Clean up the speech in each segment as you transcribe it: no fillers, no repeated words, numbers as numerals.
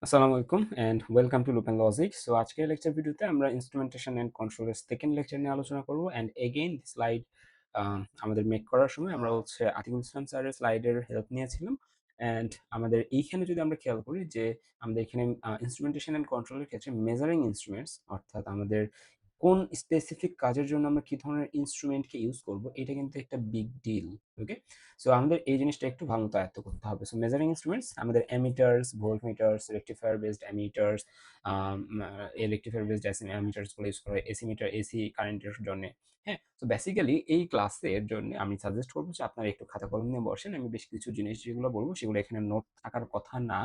আসসালামু আলাইকুম and welcome to loop and logic. So আজকের লেকচার ভিডিওতে আমরা ইনস্ট্রুমেন্টেশন অ্যান্ড কন্ট্রোলের সেকেন্ড লেকচার নিয়ে আলোচনা করব। অ্যান্ড এগেইন স্লাইড আমাদের মেক করার সময় আমরা আতিকুল ইসলাম স্যারের স্লাইডের হেল্প নিয়েছিলাম। অ্যান্ড আমাদের এইখানে যদি আমরা খেয়াল করি যে আমাদের এখানে ইনস্ট্রুমেন্টেশন অ্যান্ড কন্ট্রোলের ক্ষেত্রে মেজারিং ইনস্ট্রুমেন্টস, অর্থাৎ আমাদের কোন স্পেসিফিক কাজের জন্য আমরা কি ধরনের ইনস্ট্রুমেন্টকে ইউজ করব, এটা কিন্তু একটা বিগ ডিল। ওকে, সো আমাদের এই জিনিসটা একটু ভালো মতো আয়ত্ত করতে হবে। সো মেজারিং ইনস্ট্রুমেন্টস আমাদের এমিটার্স, ভোল্টমিটার্স, রেকটিফায়ার বেসড এমিটার্স, রেকটিফায়ার বেসড এমিটার্স গুলো ইউজ করা হয় এসি মিটার, এসি কারেন্টের জন্য। হ্যাঁ, তো বেসিক্যালি এই ক্লাসের জন্য আমি সাজেস্ট করবো যে আপনারা একটু খাতা কলম নিয়ে বসেন। আমি বেশ কিছু জিনিস যেগুলো বলবো সেগুলো এখানে নোট থাকার কথা না।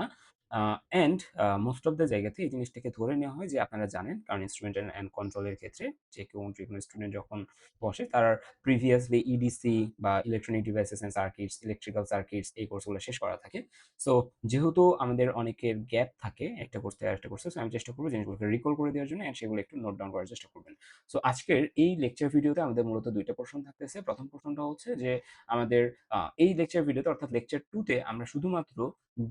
অ্যান্ড মোস্ট অফ দ্য জায়গাতে এই জিনিসটাকে ধরে নেওয়া হয় যে আপনারা জানেন, কারণ ইনস্ট্রুমেন্ট অ্যান্ড কন্ট্রোলের ক্ষেত্রে যে কোনো স্টুডেন্ট যখন বসে তার প্রিভিয়াসলি ইডিসি বা electronic devices and circuits, electrical circuits এই কোর্সগুলো শেষ করা থাকে। সো যেহেতু আমাদের অনেকের গ্যাপ থাকে একটা কোর্স থেকে আরেকটা কোর্সে, আমি চেষ্টা করবো জিনিসগুলোকে রিকল করে দেওয়ার জন্য, এন্ড সেগুলো একটু নোট ডাউন করার চেষ্টা করবেন। সো আজকের এই লেকচার ভিডিওতে আমাদের মূলত দুইটা পোর্শন থাকতেছে। প্রথম পোর্শনটা হচ্ছে যে আমাদের এই লেকচার ভিডিওতে অর্থাৎ লেকচার 2 তে আমরা শুধুমাত্র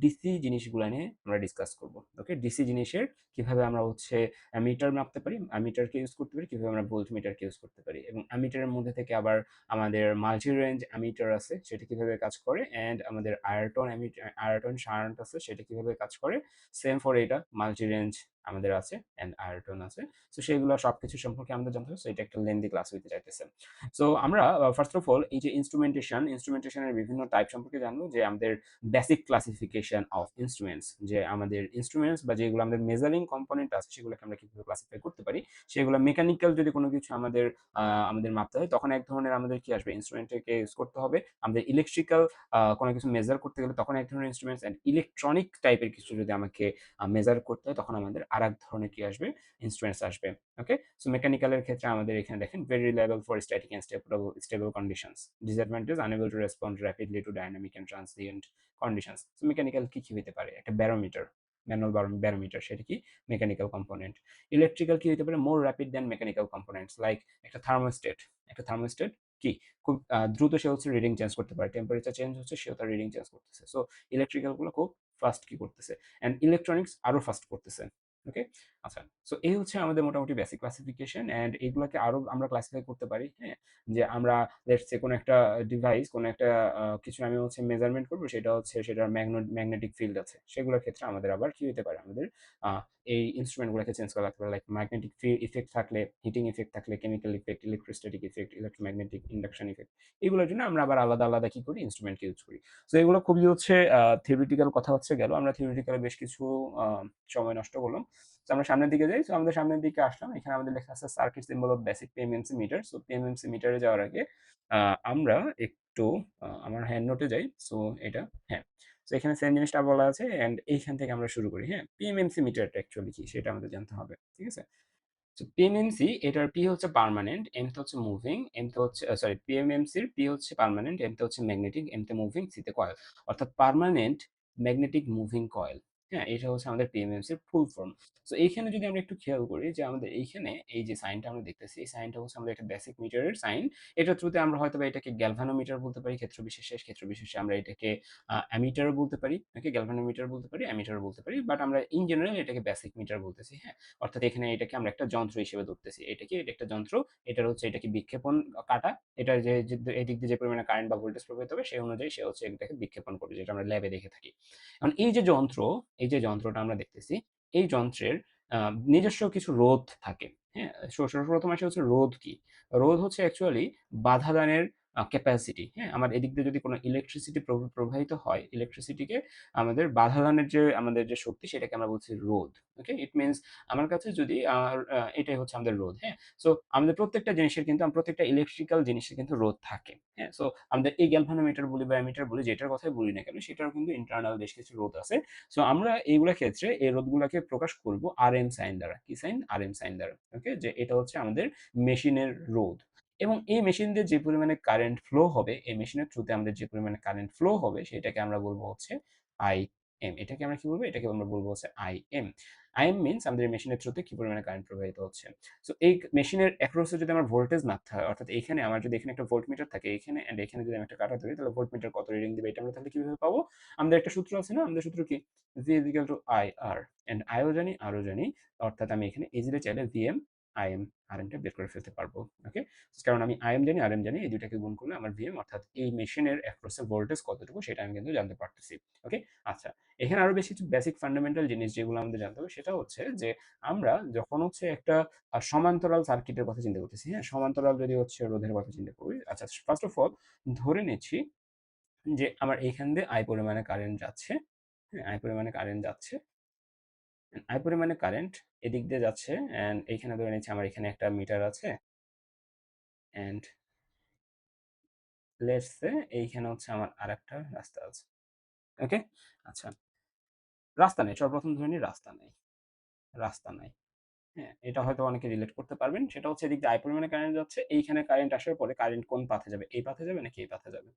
ডিসি জিনিসগুলো নিয়ে আমরা ডিসকাস করব। ওকে, ডিসি জিনিসের কিভাবে আমরা মিটার মাপতে পারি, মিটারকে ইউজ করতে পারি, কিভাবে আমরা ভোল্ট মিটারকে ইউজ করতে পারি, এবং মিটারের মধ্যে থেকে আবার আমাদের মাল্টি রেঞ্জ অ্যামিটার আছে সেটা কিভাবে কাজ করে, এন্ড আমাদের আয়রটন শান্ট আছে সেটা কিভাবে কাজ করে। সেম ফর এটা মাল্টি রেঞ্জ আমাদের আছে এন্ড আয়রটন আছে। সো সেগুলো সবকিছু সম্পর্কে আমাদের জানতে হবে। সো এটা একটা লেন্দি ক্লাস হইতে চাইতেছে। সো আমরা ফার্স্ট অফ অল এই যে ইনস্ট্রুমেন্টেশনের বিভিন্ন টাইপ সম্পর্কে জানবো, যে আমাদের বেসিক ক্লাসিফিকেশন অফ ইনস্ট্রুমেন্টস, যে আমাদের ইনস্ট্রুমেন্টস বা যেগুলো আমাদের মেজারিং কম্পোনেন্ট আছে সেগুলোকে আমরা কিভাবে ক্লাসিফাই করতে পারি। সেগুলো মেকানিক্যাল যদি কোনো কিছু আমাদের মাপতে হয়, তখন এক ধরনের আমাদের কি আসবে, ইনস্ট্রুমেন্টকে ইউজ করতে হবে। আমাদের ইলেকট্রিক্যাল কোনো কিছু মেজার করতে গেলে তখন এক ধরনের ইনস্ট্রুমেন্টস, অ্যান্ড ইলেকট্রনিক টাইপের কিছু যদি আমাকে মেজার করতে হয় তখন আমাদের আর এক ধরনের কি আসবে, ইনস্ট্রুমেন্টস আসবে। ওকে, সো মেকানিক্যালের ক্ষেত্রে আমাদের এখানে দেখেন very reliable for static and stable conditions, disadvantage unable to respond rapidly to dynamic and transient conditions. So mechanical কি কি হতে পারে, একটা ব্যারোমিটার, ম্যানুয়াল ব্যারোমিটার, সেটা কি মেকানিক্যাল কম্পোনেন্ট। ইলেকট্রিক্যাল কি হতে পারে, more rapid than mechanical components, like একটা থার্মোস্টেট কি খুব দ্রুত সে রিডিং চেঞ্জ করতে পারে, টেম্পারেচার চেঞ্জ হচ্ছে সেও তার রিডিং চেঞ্জ করতেছে। সো ইলেকট্রিক্যাল গুলো খুব ফাস্ট কি করতেছে, অ্যান্ড ইলেকট্রনিক্স আরো ফাস্ট করতেছে। ওকে, আচ্ছা, সো এই হচ্ছে আমাদের মোটামুটি বেসিক ক্লাসিফিকেশন, অ্যান্ড এইগুলোকে আরো আমরা ক্লাসিফাই করতে পারি। হ্যাঁ, যে আমরা লেটস সে কোনো একটা ডিভাইস, কোনো একটা কিছু আমি মেজারমেন্ট করবো, সেটার ম্যাগনেটিক ফিল্ড আছে, সেগুলোর ক্ষেত্রে আমাদের আবার কি হতে পারে, আমাদের এই ইনস্ট্রুমেন্টগুলোকে চেঞ্জ করা লাগতে পারে। লাইক ম্যাগনেটিক ইফেক্ট থাকলে, হিটিং ইফেক্ট থাকলে, chemical effect, electrostatic effect, electromagnetic induction effect, এগুলোর জন্য আমরা আবার আলাদা আলাদা কি করি, ইনস্ট্রুমেন্টকে ইউজ করি। তো এগুলো খুবই থিওরিটিক্যাল কথা গেল, আমরা থিওরিটিক্যালে বেশ কিছু সময় নষ্ট করলাম। তো আমরা সামনের দিকে যাই। তো আমাদের সামনের দিকে আসলাম, এখানে আমাদের লেখা আছে circuit symbol of basic PMMC meter. So PMMC মিটারে যাওয়ার আগে আমরা একটু আমার হ্যান্ড নোটে যাই। সো এটা, হ্যাঁ, তো এখানে সেম জিনিসটা বলা আছে, এন্ড এইখান থেকে আমরা শুরু করি। হ্যাঁ, পিএমএমসি মিটারটা অ্যাকচুয়ালি কি সেটা আমাদের জানতে হবে। ঠিক আছে, তো পিএমএমসি এটার পি হচ্ছে পার্মানেন্ট, এম তে হচ্ছে মুভিং, এম তে হচ্ছে সরি, পিএমএমসির পি হচ্ছে পার্মানেন্ট, এম তে হচ্ছে ম্যাগনেটিক, এম তে মুভিং, সি তে কয়েল, অর্থাৎ পার্মানেন্ট ম্যাগনেটিক মুভিং কয়েল। হ্যাঁ, এটা হচ্ছে আমাদের পিএমএমসির ফুল ফর্ম। তো এইখানে যদি আমরা একটু খেয়াল করি যে আমাদের এইখানে এই যে সাইনটা আমরা দেখতেছি, এই সাইনটা হচ্ছে আমাদের একটা বেসিক মিটারের সাইন। এটার থ্রুতে আমরা হয়তো বা এটাকে গ্যালভানোমিটার বলতে পারি, ক্ষেত্র বিশেষে আমরা এটাকে অ্যামিটারও বলতে পারি। ওকে, গ্যালভানোমিটার বলতে পারি, অ্যামিটারও বলতে পারি, বাট আমরা ইন জেনারেল এটাকে বেসিক মিটার বলতেছি। হ্যাঁ, অর্থাৎ এখানে এটাকে আমরা একটা যন্ত্র হিসেবে ধরতেছি। এটা একটা যন্ত্র, এটাকে বিক্ষেপণ কাটা, এটা এদিক দিয়ে যে পরিমাণে কারেন্ট বা ভোল্টেজ প্রবাহিত হবে সেই অনুযায়ী সে এটাকে বিক্ষেপণ করবে, যেটা আমরা ল্যাবে দেখে থাকি। এখন এই যে যন্ত্রটা আমরা দেখতেছি, এই যন্ত্রের নিজস্ব কিছু রোধ থাকে। হ্যাঁ, সর্বপ্রথম আসে হচ্ছে রোধ কি, রোধ হচ্ছে অ্যাকচুয়ালি বাধা দানের ক্যাপাসিটি। হ্যাঁ, আমার এদিক দিয়ে যদি কোনো ইলেকট্রিসিটি প্রবাহিত হয়, ইলেকট্রিসিটিকে আমাদের বাধা দানের যে আমাদের যে শক্তি, সেটাকে আমরা বলছি রোধ। ওকে, ইট মিনস আমার কাছে যদি এটাই হচ্ছে আমাদের রোধ। হ্যাঁ, সো আমাদের প্রত্যেকটা জিনিসের কিন্তু প্রত্যেকটা ইলেকট্রিক্যাল জিনিসের কিন্তু রোধ থাকে। হ্যাঁ, সো আমাদের এই গ্যালভানোমিটার বলি বা অ্যামিটার বলি, যেটার কথাই বলি না কেন, সেটারও কিন্তু ইন্টারনাল বেশ কিছু রোধ আছে। সো আমরা এইগুলা ক্ষেত্রে এই রোধগুলোকে প্রকাশ করব আর এম সাইন দ্বারা। কি সাইন? আর এম সাইন দ্বারা। ওকে, যে এটা হচ্ছে আমাদের মেশিনের রোধ, এবং এই মেশিন দিয়ে যে পরিমাণে কারেন্ট ফ্লো হবে, এই মেশিনের থ্রুতে আমাদের যে পরিমাণে কারেন্ট ফ্লো হবে, সেটাকে আমরা বলবো হচ্ছে আই এম। এটাকে আমরা কি বলবো? এটাকে আমরা বলবো হচ্ছে I am. I am means আমাদের মেশিনের থ্রুতে কি পরিমাণে কারেন্ট প্রবাহিত হচ্ছে। সো এই মেশিনের অ্যাক্রসে যদি আমার ভোল্টেজ না থাকে, অর্থাৎ এইখানে আমার যদি এখানে একটা ভোল্টমিটার থাকে এখানে এন্ড এখানে যদি আমি একটা কাঁটা ধরি, তাহলে ভোল্টমিটার কত রিডিং দিবে এটা আমরা তাহলে কিভাবে পাবো? আমাদের একটা সূত্র আছে না? আমাদের সূত্র কি? V is equal to IR and I ও জানি R ও জানি। অর্থাৎ আমি এখানে ইজিলি চাইলে VM IM RMটা বের করে ফেলতে পারবো। ওকে? কারণ আমি IM জানি, RM জানি, এই দুইটাকে গুণ করলে আমার VM অর্থাৎ এই মেশিনের অ্যাক্রসে ভোল্টেজ কতটুকু সেটা আমি কিন্তু জানতে পারতেছি। ওকে? আচ্ছা, এখানে আরো বেশ কিছু বেসিক ফান্ডামেন্টাল জিনিস যেগুলো আমাদের জানতে হবে সেটা হচ্ছে যে আমরা যখন হচ্ছে একটা সমান্তরাল সার্কিটের কথা চিন্তা করতেছি, হ্যাঁ? সমান্তরাল যদি হচ্ছে রোধের কথা চিন্তা করি। আচ্ছা, ফার্স্ট অফ অল ধরে নিচ্ছি যে আমার এইখান দিয়ে I পরিমাণে কারেন্ট যাচ্ছে। হ্যাঁ? I পরিমাণে কারেন্ট যাচ্ছে। I পরিমাণে কারেন্ট এদিক দিয়ে যাচ্ছে অ্যান্ড এইখানে ধরে নিচ্ছি আমার এখানে একটা মিটার আছে অ্যান্ড লেটস সে এইখানে হচ্ছে আমার আরেকটা রাস্তা আছে। ওকে? আচ্ছা, রাস্তা নেই। সর্বপ্রথম ধরে নিই রাস্তা নেই। রাস্তা নাই। হ্যাঁ? এটা হয়তো অনেকে রিলেট করতে পারবেন। সেটা হচ্ছে এদিক দিয়ে I পরিমাণে কারেন্ট যাচ্ছে। এইখানে কারেন্ট আসার পরে কারেন্ট কোন পাথে যাবে? এই পাথে যাবে নাকি এই পাথে যাবে?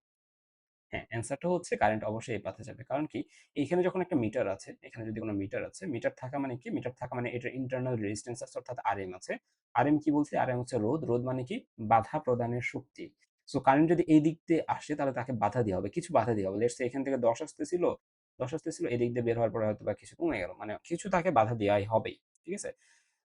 হ্যাঁ, অ্যান্সারটা হচ্ছে কারেন্ট অবশ্যই এই পাথে যাবে। কারণ কি? এইখানে যখন একটা মিটার আছে, এখানে যদি কোন মিটার আছে, মিটার থাকা মানে কি? মিটার থাকা মানে এটার ইন্টারনাল রেজিস্ট্যান্স আছে অর্থাৎ Rm আছে। Rm কি বলছি? Rm হচ্ছে রোধ। রোধ মানে কি? বাধা প্রদানের শক্তি। সো কারেন্ট যদি এই দিক দিয়ে আসে তাহলে তাকে বাধা দেওয়া হবে। কিছু বাধা দেওয়া হবে। লেটস সে এখান থেকে ১০ আসতেছিল, ১০ আসতেছিল, এদিক দিয়ে বের হওয়ার পরে হয়তোবা কিছু কমে গেল। মানে কিছু তাকে বাধা দেওয়াই হবেই। ঠিক আছে?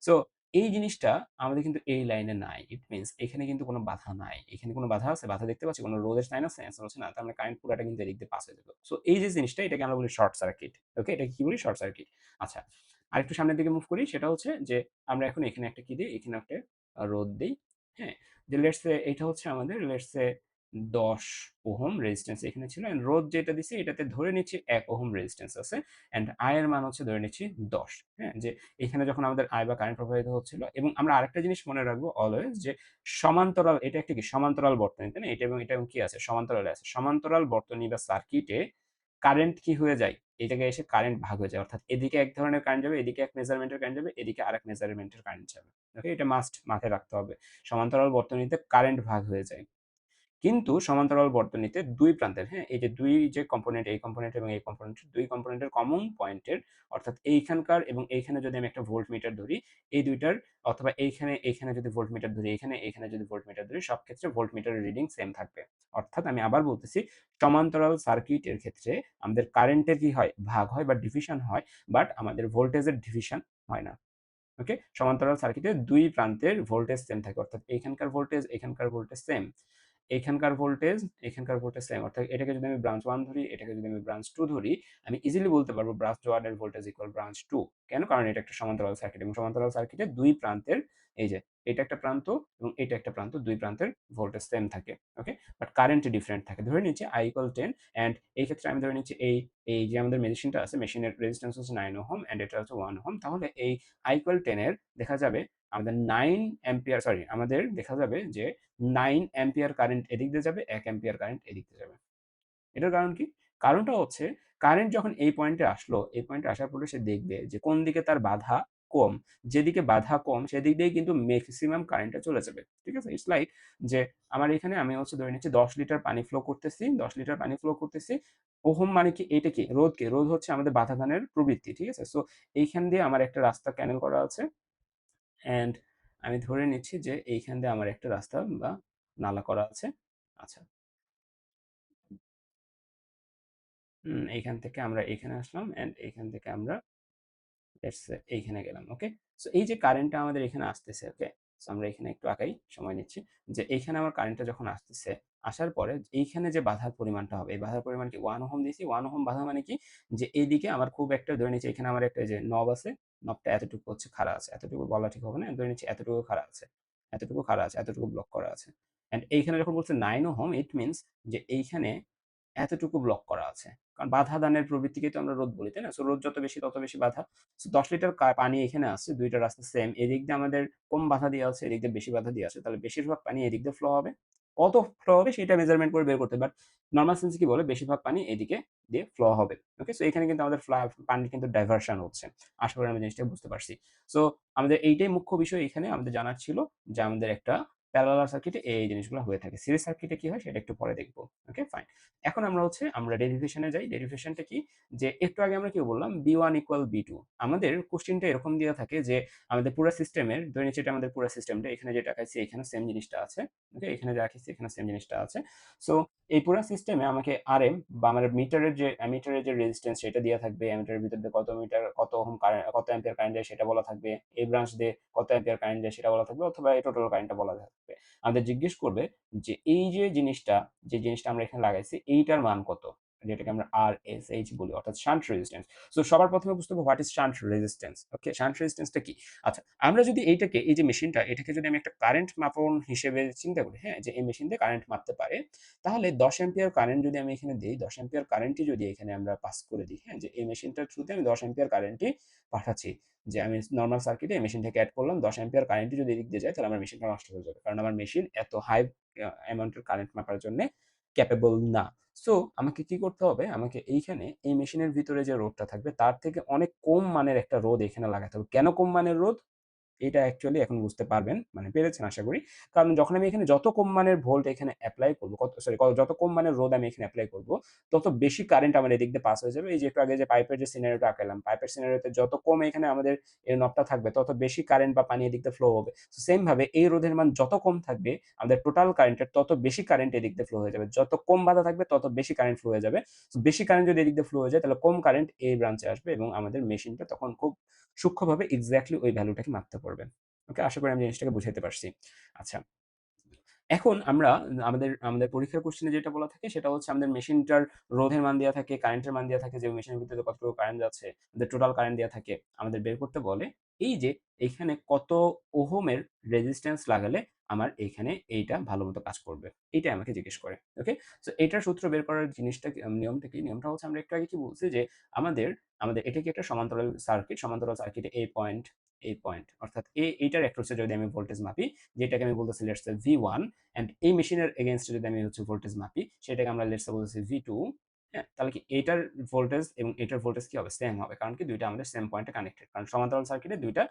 সো এই জিনিসটা আমাদের কিন্তু এই লাইনে নাই। ইট মিনস এখানে কিন্তু কোনো বাধা নাই। এখানে কোনো বাধা আছে? বাধা দেখতে পাচ্ছি? কোনো রোধের সাইন আছে? অ্যান্সার হচ্ছে না। তার মানে কারেন্ট পুরাটা কিন্তু এদিক দিয়ে পাস হয়ে যেত। সো এই যে জিনিসটা এটাকে আমরা বলি শর্ট সার্কিট। ওকে? এটাকে কি বলি? Short circuit. আচ্ছা। আরেকটু সামনের দিকে মুভ করি। সেটা হচ্ছে যে আমরা এখন এখানে একটা কি দেই? এখানে একটা রোধ দেই। হ্যাঁ? যে লেটস সে এটা হচ্ছে আমাদের লেটস সে ১০ ওহম রেজিস্ট্যান্স এখানে ছিল অ্যান্ড রোধ যেটা দিছি এটাতে ধরে নিচ্ছি ১ ওহম রেজিস্ট্যান্স আছে অ্যান্ড I এর মান হচ্ছে ধরে নিচ্ছি ১০। হ্যাঁ? যে এখানে যখন আমাদের I বা কারেন্ট প্রবাহিত হচ্ছিল এবং আমরা আরেকটা জিনিস মনে রাখবো অলওয়েজ যে সমান্তরাল এটা একটা কি সমান্তরাল বর্তনী, তাই না? এটা এবং কি আছে? সমান্তরালে আছে। সমান্তরাল বর্তনী বা সার্কিটে কারেন্ট কি হয়ে যায়? এই জায়গায় এসে কারেন্ট ভাগ হয়ে যায়। অর্থাৎ এদিকে এক ধরনের কারেন্ট যাবে, এদিকে এক মেজারমেন্টের কারেন্ট যাবে, এদিকে আরেক মেজারমেন্টের কারেন্ট যাবে। ওকে? এটা মাস্ট মাথায় রাখতে হবে। সমান্তরাল বর্তনীতে কারেন্ট ভাগ হয়ে যায়। কিন্তু সমান্তরাল বর্তনীতে ২ প্রান্তের, হ্যাঁ? এই যে ২ যে কম্পোনেন্ট, এই কম্পোনেন্ট এবং এই কম্পোনেন্ট ২ কম্পোনেন্টের কমন পয়েন্টের অর্থাৎ এইখানকার এবং এইখানে যদি আমি একটা ভোল্টমিটার ধরি, এই ২ টার অথবা এইখানে যদি ভোল্টমিটার ধরি, এখানে যদি ভোল্টমিটার ধরি, সব ক্ষেত্রে ভোল্টমিটারের রিডিং সেম থাকবে। অর্থাৎ আমি আবার বলতেছি, সমান্তরাল সার্কিটের ক্ষেত্রে আমাদের কারেন্টের কি হয়? ভাগ হয় বা ডিভিশন হয়, বাট আমাদের ভোল্টেজের ডিভিশন হয় না। ওকে? সমান্তরাল সার্কিটের ২ প্রান্তের ভোল্টেজ সেম থাকে। অর্থাৎ এখানকার ভোল্টেজ সেম। এখানকার ভোল্টেজ সেম। অর্থাৎ এটাকে যদি আমি ব্রাঞ্চ 1 ধরি, এটাকে যদি আমি ব্রাঞ্চ 2 ধরি, আমি ইজিলি বলতে পারবো ব্রাঞ্চ 1 এর ভোল্টেজ ইকুয়াল ব্রাঞ্চ 2 কেন? কারণ এটা একটা সমান্তরাল সার্কিট এবং সমান্তরাল সার্কিটের ২ প্রান্তের এই যে এটা একটা প্রান্ত এবং এটা একটা প্রান্ত ২ প্রান্তের ভোল্টেজ সেম থাকে। ওকে? বাট কারেন্ট ডিফারেন্ট থাকে। ধরে নিচ্ছি I ইকুয়াল 10 অ্যান্ড এই ক্ষেত্রে আমি ধরে নিচ্ছি এই যে আমাদের মেশিনটা আছে, মেশিনের রেজিস্ট্যান্স হচ্ছে 9 ওহম অ্যান্ড এটা হচ্ছে 1 ওহম। তাহলে এই I ইকুয়াল 10 এর দেখা যাবে আমাদের 9 অ্যাম্পিয়ার সরি আমাদের দেখা যাবে যে 9 অ্যাম্পিয়ার কারেন্ট এদিক দিয়ে যাবে, ১ অ্যাম্পিয়ার কারেন্ট এদিক দিয়ে যাবে। এটার কারণ কি? কারণটা হচ্ছে কারেন্ট যখন এই পয়েন্টে আসলো, এই পয়েন্টে আসার পরে সে দেখবে যে কোন দিকে তার বাধা কম। যেদিকে বাধা কম সেদিক দিয়েই কিন্তু মেক্সিমাম কারেন্টটা চলে যাবে। ঠিক আছে? ইটস লাইক যে আমার এখানে আমি হচ্ছে ধরে নিচ্ছি ১০ লিটার পানি ফ্লো করতেছি, ১০ লিটার পানি ফ্লো করতেছি। ওহম মানে কি? এটা কি? রোধ কি? রোধ হচ্ছে আমাদের বাধা দানের প্রবৃত্তি। ঠিক আছে? সো এইখান দিয়ে আমার একটা রাস্তা ক্যানেল করা আছে অ্যান্ড আমি ধরে নিচ্ছি যে এইখান দিয়ে আমার একটা রাস্তা বা নালা করা আছে। আচ্ছা। এইখান থেকে আমরা এখানে আসলাম অ্যান্ড এইখান থেকে আমরা লেটস সে এইখানে গেলাম। ওকে? সো এই যে কারেন্টটা আমাদের এখানে আসতেছে, ওকে? সো আমরা এখানে একটু আগাই, সময় নিচ্ছি। যে এইখানে আমার কারেন্টটা যখন আসতেছে, আসার পরে এইখানে যে বাধার পরিমাণটা হবে, এই বাধার পরিমাণ কি 1 ওহম দিয়েছি। 1 ওহম বাধা মানে কি? যে এইদিকে আমার খুব একটা ধরে নিচ্ছি এখানে আমার একটা এই যে নব আছে, নবটা এতটুকু হচ্ছে খাড়া আছে। এতটুকু বলা ঠিক হবে না। ধরে নিচ্ছি এতটুকু খাড়া আছে। এতটুকু খাড়া আছে, এতটুকু ব্লক করা আছে। অ্যান্ড এইখানে যখন বলছে 9 ওহম ইট মিনস যে এইখানে এতটুকু ব্লক করা আছে। কারণ বাধা দানের প্রবৃত্তিকেই তো আমরা রোধ বলি, তাই না? সো রোধ যত বেশি তত বেশি বাধা। সো ১০ লিটার পানি এখানে আসছে, ২ টা রাস্তা সেম। এদিক দিয়ে আমাদের কম বাধা দেয়া আছে, এদিক দিয়ে বেশি বাধা দেয়া আছে। তাহলে বেশিরভাগ পানি এদিক দিয়ে ফ্লো হবে। কত ফ্লো হবে সেটা মেজারমেন্ট করে বের করতে হবে। বাট নরমাল সেন্স কি বলে বেশিরভাগ পানি এদিকে দিয়ে ফ্লো হবে। ওকে? সো এখানে কিন্তু আমাদের পানির কিন্তু ডাইভারশন হচ্ছে। আশা করি আমি জিনিসটা বুঝতে পারছি। সো আমাদের এইটাই মুখ্য বিষয় এখানে আমাদের জানার ছিল যে আমাদের একটা প্যারালাল সার্কিটে এই জিনিসগুলো হয়ে থাকে। সিরিজ সার্কিটে কি হয় সেটা একটু পরে দেখব। ওকে, ফাইন। এখন আমরা ডেরিভেশনে যাই। ডেরিভেশনটা কি? যে একটু আগে আমরা কি বললাম B1 = B2। আমাদের কোশ্চেনটা এরকম দেয়া থাকে যে আমাদের পুরা সিস্টেমের, ধরে নিচ্ছি এটা আমাদের পুরা সিস্টেমটা, এখানে যেটা দেখাইছি এখানে সেম জিনিসটা আছে। ওকে, এখানে যা রাখিছি এখানে সেম জিনিসটা আছে। সো এই পুরা সিস্টেমে আমাকে আরএম বা আমার অ্যামিটারের যে রেজিস্ট্যান্স সেটা দেয়া থাকবে। অ্যামিটারের ভিতর দিয়ে কত মিটার কত ওহম কারেন্ট, কত অ্যাম্পিয়ার কারেন্ট যায় সেটা বলা থাকবে। এই ব্রাঞ্চ দিয়ে কত অ্যাম্পিয়ার কারেন্ট যায় সেটা বলা থাকবে, অথবা এই টোটাল কারেন্টটা বলা থাকবে। আমাদের জিজ্ঞেস করবে যে এই যে জিনিসটা আমরা এখানে লাগাইছি এইটার মান কত, যেটাকে আমরা আরএসএইচ বলি, অর্থাৎ শান্ট রেজিস্ট্যান্স। সো সবার প্রথমে বুঝতে হবে what is shunt resistance. Okay, shunt রেজিস্ট্যান্সটা কি? আচ্ছা, আমরা যদি এইটাকে, এই যে মেশিনটা, এটাকে যদি আমি একটা কারেন্ট মাপন হিসেবে চিন্তা করি, হ্যাঁ, যে এই মেশিন দিয়ে কারেন্ট মাপতে পারে, তাহলে 10 অ্যাম্পিয়ার কারেন্ট যদি আমি এখানে দেই, 10 অ্যাম্পিয়ার কারেন্টই যদি এখানে আমরা পাস করে দিই, হ্যাঁ, যে এই মেশিনটার থ্রুতে আমি 10 অ্যাম্পিয়ার কারেন্টই পাঠাচ্ছি, যে আমি নরমাল সার্কিটে এই মেশিনটাকে অ্যাড করলাম, 10 অ্যাম্পিয়ার কারেন্টই যদি এদিক দিয়ে যায় তাহলে আমার মেশিনটা নষ্ট হয়ে যাবে, কারণ আমার মেশিন এত হাই অ্যামাউন্টের কারেন্ট মাপার জন্য ক্যাপেবল না। সো আমাকে কি করতে হবে? আমাকে এইখানে এই মেশিনের ভিতরে যে রোধটা থাকবে তার থেকে অনেক কম মানের একটা রোধ এখানে লাগাতে হবে। কেন কম মানের রোধ? এটা অ্যাকচুয়ালি এখন বুঝতে পারবেন, মানে পেরেছেন আশা করি। কারণ যখন আমি এখানে যত কম মানের ভোল্ট এখানে এপ্লাই করব, যত কম মানের রোধ আমি এখানে এপ্লাই করব, তত বেশি কারেন্ট আমার এদিক দিয়ে পাস হয়ে যাবে। এই যে একটু আগে যে পাইপের যে সিনারিওটা আঁকালাম, পাইপের সিনারিওতে যত কম এখানে আমাদের এর নবটা থাকবে তত বেশি কারেন্ট বা পানি এদিক দিয়ে ফ্লো হবে। সেম ভাবে এই রোধের মান যত কম থাকবে আমাদের টোটাল কারেন্টের তত বেশি কারেন্ট এদিক দিয়ে ফ্লো হয়ে যাবে। যত কম বাধা থাকবে তত বেশি কারেন্ট ফ্লো হয়ে যাবে। বেশি কারেন্ট যদি এদিক দিয়ে ফ্লো হয়ে যায় তাহলে কম কারেন্ট এই ব্রাঞ্চে আসবে এবং আমাদের মেশিনটা তখন খুব সূক্ষ্মভাবে এক্স্যাক্টলি ওই ভ্যালুটাকে মাপতে পারবে। ওকে, আশা করি আমি জিনিসটাকে বুঝাইতে পারছি। আচ্ছা, এখন আমরা আমাদের আমাদের পরীক্ষার কোশ্চেনে যেটা বলা থাকে সেটা হচ্ছে আমাদের মেশিনটার রোধের মান দেয়া থাকে, কারেন্টের মান দেয়া থাকে, যে মেশিনের ভিতরে কতটুকু কারেন্ট যাচ্ছে, আমাদের টোটাল কারেন্ট দেয়া থাকে। আমাদের বের করতে বলে এই যে এইখানে কত ওহমের রেজিস্ট্যান্স লাগালে আমার এইখানে এইটা ভালোমতো কাজ করবে। এইটাই আমাকে জিজ্ঞেস করে। ওকে? সো এইটার সূত্র বের করার জিনিসটা কি, নিয়মটা কি? নিয়মটা হচ্ছে আমরা একটু আগে কি বলছি যে আমাদের আমাদের এটা কি একটা সমান্তরাল সার্কিট। সমান্তরাল সার্কিটে এই পয়েন্ট অর্থাৎ এইটার অ্যাক্রসে যদি আমি ভোল্টেজ মাপি, যেটাকে আমি বলতেছি লেটস সে V1, এন্ড এই মেশিনের এগেইনস্টে যদি আমি ভোল্টেজ মাপি সেটাকে আমরা লেটস সে বলতেছি V2। হ্যাঁ, তাহলে কি এইটার ভোল্টেজ এবং এটার ভোল্টেজ কি হবে? সেম হবে, কারণ কি দুইটা আমাদের সেম পয়েন্টে কানেক্টেড, কারণ সমান্তরাল সার্কিটে দুইটা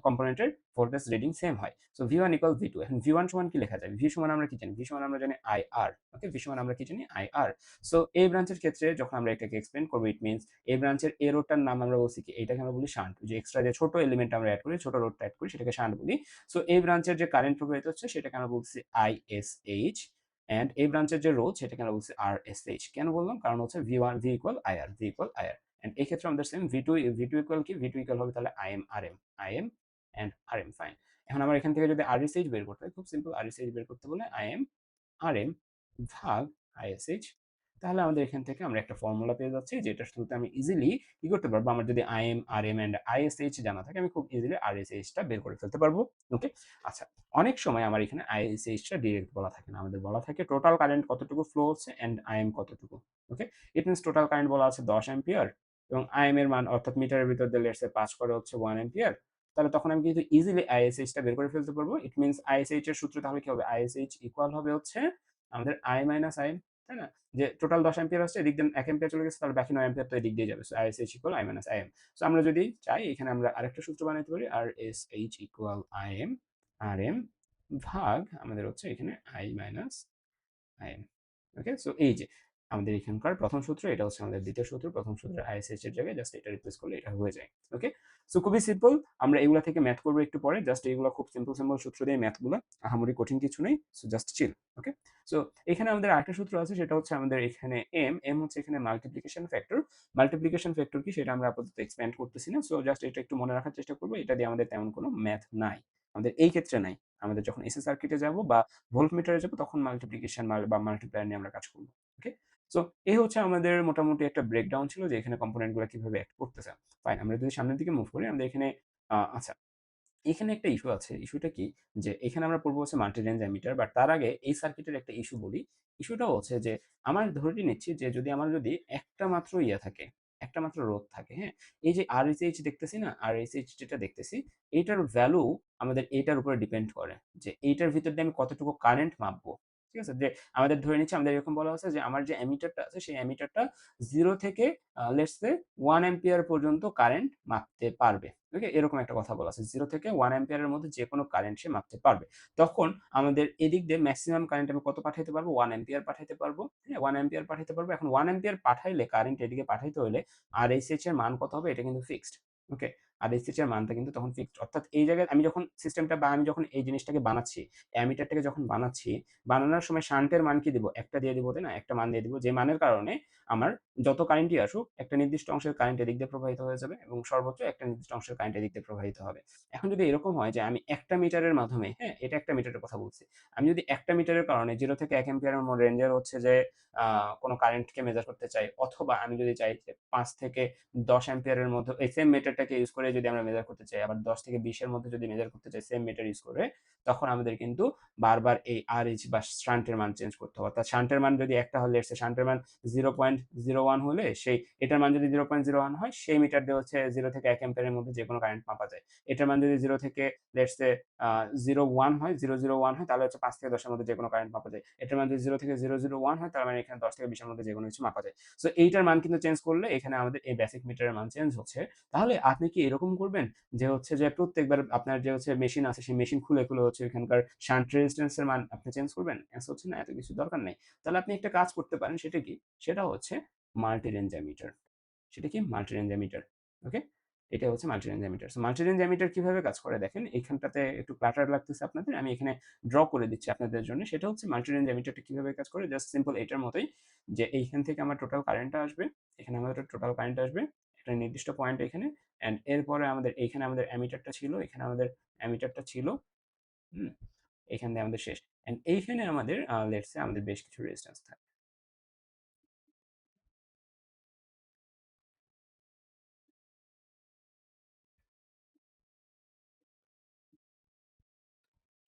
কম্পোনেন্টের ভোল্টেজ রিডিং সেম হয়। So V1 = V2। এখন V1 সমান কি লেখা যায়? V সমান আমরা কি জানি? V সমান আমরা জানি IR। ওকে, V সমান আমরা কি জানি? IR। সো এই ব্রাঞ্চের ক্ষেত্রে যখন আমরা এটাকে এক্সপ্লেইন করব, ইট মিনস এই ব্রাঞ্চের এই রোডটার নাম আমরা বলছি কি, এটাকে আমরা বলি শান্ট। যে এক্সট্রা যে ছোট এলিমেন্ট আমরা অ্যাড করি, ছোট রোডটা অ্যাড করি সেটাকে শান্ট বলি। সো এই ব্রাঞ্চের যে কারেন্ট প্রবাহিত হচ্ছে সেটাকে আমরা বলছি ISH, এন্ড এই ব্রাঞ্চের যে রোধ সেটাকে আমরা বলছি RSH। কেন বললাম? কারণ হচ্ছে V = IR, এন্ড এই ক্ষেত্রে আমাদের সেম V2 ইকুয়াল কি? V2 ইকুয়াল হবে তাহলে IM এন্ড RM, ফাইন। এখন আমরা এখান থেকে যদি RSH বের করতে হয়, খুব সিম্পল, RSH বের করতে বলে RM ভাগ ISH, তাহলে আমাদের এখান থেকে আমরা একটা ফর্মুলা পেয়ে যাচ্ছি যেটার থ্রুতে আমি ইজিলি কি করতে পারবো, আমার যদি RM এন্ড ISH জানা থাকে আমি খুব ইজিলি RSH টা বের করে ফেলতে পারবো। ওকে, আচ্ছা, অনেক সময় আমার এখানে ISH টা ডিরেক্ট বলা থাকে না, আমাদের বলা থাকে টোটাল কারেন্ট কতটুকু ফ্লো হচ্ছে এন্ড IM কতটুকু। ওকে, ইট মিনস টোটাল কারেন্ট বলা আছে 10 অ্যাম্পিয়ার এবং IM এর মান অর্থাৎ মিটারের ভিতর দিয়ে লেটস সে পাস করে হচ্ছে 1 অ্যাম্পিয়ার। তাহলে তখন আমি কিন্তু ইজিলি ISH টা বের করে ফেলতে পারবো। ইট মিনস ISH এর সূত্র তাহলে কি হবে? ISH ইকুয়াল হবে হচ্ছে আমাদের I মাইনাস IM, তাই না? যে টোটাল 10 অ্যাম্পিয়ার আসছে, এদিক দিয়ে 1 অ্যাম্পিয়ার চলে গেছে, তাহলে বাকি 9 অ্যাম্পিয়ার তো এদিক দিয়ে যাবে। So ISH equal I minus IM। So আমরা যদি চাই এখানে আমরা আরেকটা সূত্র বানাইতে পারি, RSH ইকুয়াল IM RM ভাগ আমাদের হচ্ছে এখানে I minus IM। Okay, so এই যে আমাদের এখানকার প্রথম সূত্র, এটা হচ্ছে আমাদের দ্বিতীয় সূত্র। প্রথম সূত্রের ISH এর জায়গায় জাস্ট এটা রিপ্লেস করলে এটা হয়ে যায়। ওকে, সো খুবই সিম্পল। আমরা এগুলা থেকে ম্যাথ করবো একটু পরে। জাস্ট এগুলা খুব সিম্পল সূত্র দিয়ে ম্যাথগুলা, আহামরি কঠিন কিছু নেই। So just chill. Okay, so এখানে আমাদের আরেকটা সূত্র আছে, সেটা হচ্ছে আমাদের এখানে M হচ্ছে এখানে মাল্টিপ্লিকেশন ফ্যাক্টর। মাল্টিপ্লিকেশন ফ্যাক্টর কি সেটা আমরা আপাতত এক্সপ্যান্ড করতেছি না। সো জাস্ট এটা একটু মনে রাখার চেষ্টা করবো। এটা দিয়ে আমাদের তেমন কোনো ম্যাথ নাই, আমাদের এই ক্ষেত্রে নাই। আমাদের যখন এসি সার্কিটে যাব বা ভোল্টমিটারে যাব তখন মাল্টিপ্লিকেশন বা মাল্টিপ্লায়ার নিয়ে আমরা কাজ করব। ওকে, সো এই হচ্ছে আমাদের মোটামুটি একটা ব্রেকডাউন ছিল যে এখানে কম্পোনেন্ট গুলো কিভাবে অ্যাক্ট করতেছে। ফাইন, আমরা যদি সামনের দিকে মুভ করি, আমরা এখানে আচ্ছা, এখানে একটা ইস্যু আছে। ইস্যুটা কি? যে এখানে আমরা পড়বো হচ্ছে মাল্টি রেঞ্জ অ্যামিটার, বাট তার আগে এই সার্কিটের একটা ইস্যু বলি। ইস্যুটা হচ্ছে যে আমার ধরে নিচ্ছি যে যদি একটা মাত্র ইয়ে থাকে, একটা মাত্র রোধ থাকে, হ্যাঁ? এই যে RSH দেখতেছি না? RSH যেটা দেখতেছি, এইটার ভ্যালু আমাদের এইটার উপরে ডিপেন্ড করে যে এইটার ভিতর দিয়ে আমি কতটুকু কারেন্ট মাপবো। ঠিক আছে? যে আমাদের ধরে নিচ্ছি আমাদের এরকম বলা হচ্ছে যে আমার যে অ্যামিটারটা আছে সেই অ্যামিটারটা 0 থেকে লেটস সে 1 অ্যাম্পিয়ার পর্যন্ত কারেন্ট মাপতে পারবে। ওকে? এরকম একটা কথা বলা আছে। 0 থেকে 1 অ্যাম্পিয়ারের মধ্যে যেকোনো কারেন্ট সে মাপতে পারবে। তখন আমাদের এদিক দিয়ে মেক্সিমাম কারেন্ট আমি কত পাঠাইতে পারবো? 1 অ্যাম্পিয়ার পাঠাইতে পারবো। হ্যাঁ? 1 অ্যাম্পিয়ার পাঠাইতে পারবো। এখন 1 অ্যাম্পিয়ার পাঠাইলে কারেন্ট এদিকে পাঠাইতে হলে RSH এর মান কত হবে? এটা কিন্তু ফিক্সড। ওকে? RSH এর মানটা কিন্তু তখন ফিক্সড। অর্থাৎ এই জায়গায় আমি যখন সিস্টেমটা বা আমি যখন এই জিনিসটাকে বানাচ্ছি, অ্যামিটারটাকে যখন বানাচ্ছি, বানানোর সময় শান্টের মান কি দিব? একটা দিয়ে দিব, তাই না? একটা মান দিয়ে দিব। যে মানের কারণে আমার যত কারেন্টই আসুক একটা নির্দিষ্ট অংশের কারেন্ট এদিক দিয়ে প্রবাহিত হয়ে যাবে এবং সর্বোচ্চ একটা নির্দিষ্ট অংশের কারেন্ট এদিক দিয়ে প্রবাহিত হবে। এখন যদি এরকম হয় যে আমি একটা মিটারের মাধ্যমে, হ্যাঁ? এটা একটা মিটারের কথা বলছি। আমি যদি একটা মিটারের কারণে 0 থেকে 1 অ্যাম্পিয়ারের রেঞ্জের হচ্ছে যে কোনো কারেন্টকে মেজার করতে চাই, অথবা আমি যদি চাই যে 5 থেকে 10 অ্যাম্পিয়ারের মধ্যে এই সেম মিটারটাকে ইউজ করে যদি আমরা মেজার করতে চাই, আবার 10 থেকে 20 এর মধ্যে যদি মেজার করতে চাই সেম মিটার ইউজ করে, তখন আমাদের কিন্তু বারবার এই RH বা শান্টের মান চেঞ্জ করতে হবে। অর্থাৎ শান্টের মান যদি একটা হলে শান্টের মান 0.01 হলে সেই এটার মান যদি 0.01 হয় সেই মিটার দিয়ে হচ্ছে 0 থেকে 1 অ্যাম্পিয়ারের মধ্যে যে কোনো কারেন্ট মাপা যায়। এটার মান যদি 0 থেকে লেটস সে 01 হয়, 001 হয়, তাহলে হচ্ছে 5 থেকে 10 এর মধ্যে যে কোনো কারেন্ট মাপা যায়। এটার মান যদি 0 থেকে 001 হয় তার মানে এখানে 10 থেকে 20 এর মধ্যে যে কোনো কিছু মাপা যায়। সো এইটার মান কিন্তু চেঞ্জ করলে এখানে আমাদের এই বেসিক মিটারের মান চেঞ্জ হচ্ছে। তাহলে আপনি কি এরকম করবেন যে হচ্ছে যে প্রত্যেকবার আপনার যে হচ্ছে মেশিন আছে সেই মেশিন খুলে খুলে হচ্ছে এখানকার শান্ট রেজিস্ট্যান্স এর মান আপনি চেঞ্জ করবেন? অ্যান্সার হচ্ছে না, এত কিছু দরকার নেই। তাহলে আপনি একটা কাজ করতে পারেন, সেটা কি? সেটা হচ্ছে মাল্টি রেঞ্জ অ্যামিটার। সেটা কি? Multi range ammeter. ওকে? এটা হচ্ছে multi range ammeter. So multi range ammeter কিভাবে কাজ করে দেখেন, এখানটাতে একটু ক্লাটার লাগতেছে আপনাদের। আমি এখানে ড্র করে দিচ্ছি আপনাদের জন্য। সেটা হচ্ছে মাল্টি রেঞ্জ অ্যামিটারটা কিভাবে কাজ করে, জাস্ট সিম্পল এটার মতোই, যে এইখান থেকে আমার টোটাল কারেন্টটা আসবে। এখানে আমাদের টোটাল কারেন্ট আসবে। একটা নির্দিষ্ট পয়েন্ট এখানে। অ্যান্ড এরপরে আমাদের এইখানে আমাদের অ্যামিটারটা ছিল। এখানে আমাদের অ্যামিটারটা ছিল। হুম? এখান দিয়ে আমাদের শেষ। অ্যান্ড এইখানে আমাদের লেটস সে আমাদের বেশ কিছু রেজিস্ট্যান্স থাকে।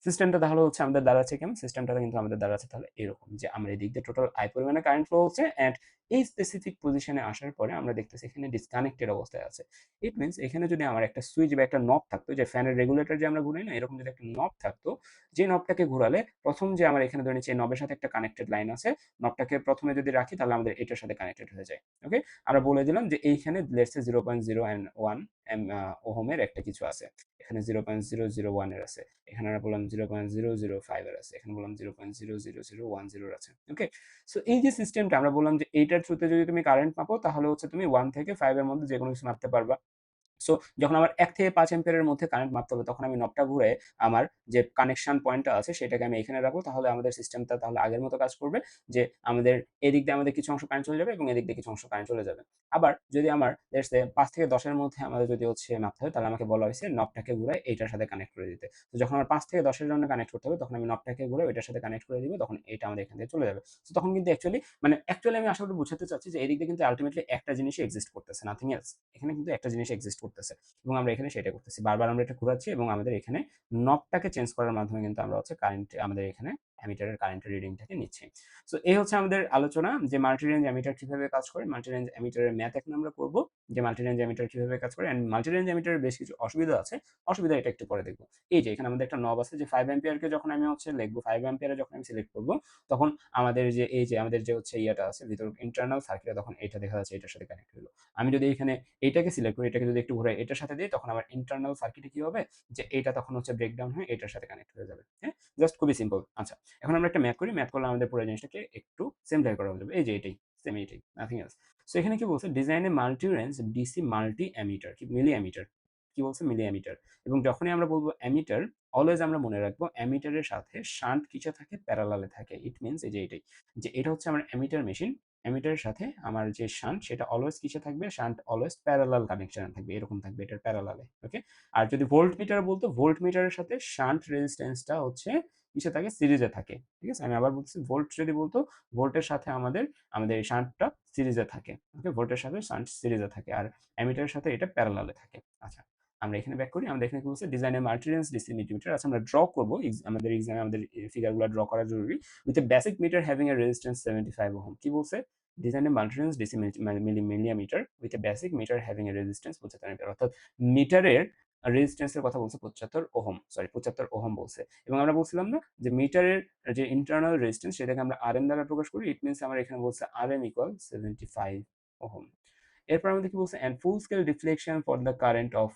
সিস্টেমটা তাহলে হচ্ছে আমাদের দাঁড়াচ্ছে কেমন? সিস্টেমটা কিন্তু আমাদের দাঁড়াচ্ছে তাহলে এরকম যে আমরা এদিক দিয়ে টোটাল আই পরিমাণে কারেন্ট ফ্লো হচ্ছে, অ্যান্ড এই স্পেসিফিক পজিশনে আসার পরে আমরা দেখতেছি এখানে ডিসকানেক্টেড অবস্থায় আছে। ইট মিনস এখানে যদি আমার একটা সুইচ বা একটা নব থাকতো, যে ফ্যানের রেগুলেটর যে আমরা ঘুরাই না, এরকম যদি একটা নব থাকতো, যে নবটাকে ঘোরালে প্রথম যে আমার এখানে ধরে নিচ্ছি এই নবের সাথে একটা কানেক্টেড লাইন আছে, নবটাকে প্রথমে যদি রাখি তাহলে আমাদের এটার সাথে কানেক্টেড হয়ে যায়। ওকে? আমরা বলে দিলাম যে এইখানে লেটস সে 0.0 ওহমের একটা কিছু আছে, এখানে 0.001 এর আছে, এখানে আমরা বললাম 0.005 এর আছে, এখানে বললাম 0.00010 এর আছে। ওকে? সো এই যে সিস্টেমটা আমরা বললাম যে এইটার থ্রুতে যদি তুমি কারেন্ট মাপো তাহলে হচ্ছে তুমি 1 থেকে 5 এর মধ্যে যেকোনো কিছু মাপতে পারবা। সো যখন আমার 1 থেকে 5 অ্যাম্পিয়ারের মধ্যে কারেন্ট মাপতে হবে তখন আমি নবটা ঘুরে আমার যে কানেকশন পয়েন্টটা আছে সেটাকে আমি এখানে রাখবো, তাহলে আমাদের সিস্টেমটা তাহলে আগের মতো কাজ করবে, যে আমাদের এদিক দিয়ে আমাদের কিছু অংশ কারেন্ট চলে যাবে এবং এদিক দিয়ে কিছু অংশ কারেন্ট চলে যাবে। আবার যদি আমার লেটস সে 5 থেকে 10 এর মধ্যে আমাদের যদি হচ্ছে মাপতে হয় তাহলে আমাকে বলা হয়েছে নবটাকে ঘুরায় এইটার সাথে কানেক্ট করে দিতে। তো যখন আমার 5 থেকে 10 এর জন্য কানেক্ট করতে হবে তখন আমি নবটাকে ঘুরে এটার সাথে কানেক্ট করে দিব, তখন এটা আমাদের এখান থেকে চলে যাবে। তো তখন কিন্তু অ্যাকচুয়ালি আমি আশা করি বুঝাতে চাচ্ছি যে এদিক দিয়ে কিন্তু আলটিমেটলি একটা জিনিসই এক্সিস্ট করতেছে, নাথিং এলস। এখানে কিন্তু একটা জিনিস এক্সিস্ট করতেছে এবং আমরা এখানে সেটা করতেছি। বারবার আমরা এটা ঘোরাচ্ছি এবং আমাদের এখানে নবটাকে চেঞ্জ করার মাধ্যমে কিন্তু আমরা হচ্ছে কারেন্ট আমাদের এখানে অ্যামিটারের কারেন্টের রিডিংটাকে নিচ্ছি। সো এই হচ্ছে আমাদের আলোচনা যে মাল্টি রেঞ্জ অ্যামিটার কিভাবে কাজ করে। মাল্টি রেঞ্জ অ্যামিটারের ম্যাথ এখন আমরা করব, যে মাল্টি রেঞ্জ অ্যামিটার কিভাবে কাজ করে। অ্যান্ড মাল্টি রেঞ্জ অ্যামিটারের বেশ কিছু অসুবিধা আছে। অসুবিধা এটা একটু পরে দেখব। এই যে এখানে আমাদের একটা নব আছে যে 5 অ্যাম্পিয়ারকে যখন আমি হচ্ছে লিখব, 5 অ্যাম্পিয়ারে যখন আমি সিলেক্ট করব তখন আমাদের যে এই যে আমাদের যে হচ্ছে ইয়াটা আছে ভিতর ইন্টারনাল সার্কিটে, তখন এটা দেখা যাচ্ছে এটার সাথে কানেক্ট হলো। আমি যদি এখানে এইটাকে সিলেক্ট করি, এটাকে যদি একটু ঘুরে এটার সাথে দিই তখন আমার ইন্টারনাল সার্কিটে কি হবে, যে এটা তখন হচ্ছে ব্রেকডাউন হয়ে এটার সাথে কানেক্ট হয়ে যাবে। হ্যাঁ? জাস্ট খুবই সিম্পল। আচ্ছা, এখন আমরা একটা ম্যাথ করি, ম্যাথ করলে আমাদের পুরো জিনিসটাকে একটু সিম্পলিফাই করা হয়ে যাবে। এই যে এটাই, সেম এটাই, নাথিং এলস। সো এখানে কি বলছে, design a multi range DC multi ammeter, কি মিলি অ্যামিটার, কি বলছে মিলি অ্যামিটার। এবং যখনই আমরা বলবো অ্যামিটার, অলওয়েজ আমরা মনে রাখবো অ্যামিটারের সাথে শান্ট কিসে থাকে, প্যারালালে থাকে। ইট মিনস এই যে এটাই, যে এটা হচ্ছে আমার অ্যামিটার মেশিন, অ্যামিটারের সাথে আমার যে শান্ট সেটা অলওয়েজ কিসে থাকবে, শান্ট অলওয়েজ প্যারালাল কানেকশনে থাকবে, এরকম থাকবে এটার প্যারালালে। ওকে? আর যদি ভোল্ট মিটার বলতো, ভোল্ট মিটারের সাথে শান্ট রেজিস্ট্যান্সটা হচ্ছে কিসে থাকে, সিরিজে থাকে। ঠিক আছে? আমি আবার বলছি, ভোল্ট যদি বলতো, ভোল্টের সাথে আমাদের এই শান্টটা সিরিজে থাকে। ওকে? ভোল্টের সাথে শান্ট সিরিজে থাকে আর অ্যামিটারের সাথে এটা প্যারালালে থাকে। আচ্ছা, আমরা এখানে ব্যাক করি। আমাদের এখানে কি বলছে, ডিজাইনের মাল্টিরেঞ্জ ডিসি মিটার। আচ্ছা, আমরা ড্র করব, আমাদের এক্সামে আমাদের ফিগারগুলো ড্র করা জরুরি। With a basic meter having a resistance 75 ohm. কি বলছে, design a multirange DC millimeter with a basic meter having a resistance বলছে 10 অর্থাৎ মিটারের রেজিস্ট্যান্সের কথা বলছে 75 ওহম বলছে। এবং আমরা বলছিলাম না যে মিটারের যে ইন্টারনাল রেজিস্ট্যান্স সেটাকে আমরা আরএম দ্বারা প্রকাশ করি। ইট মিনস আমার এখানে বলছে আরএম ইকুয়াল 75 ওহম। এরপর আমাদের কি বলছে, and full scale deflection for the current of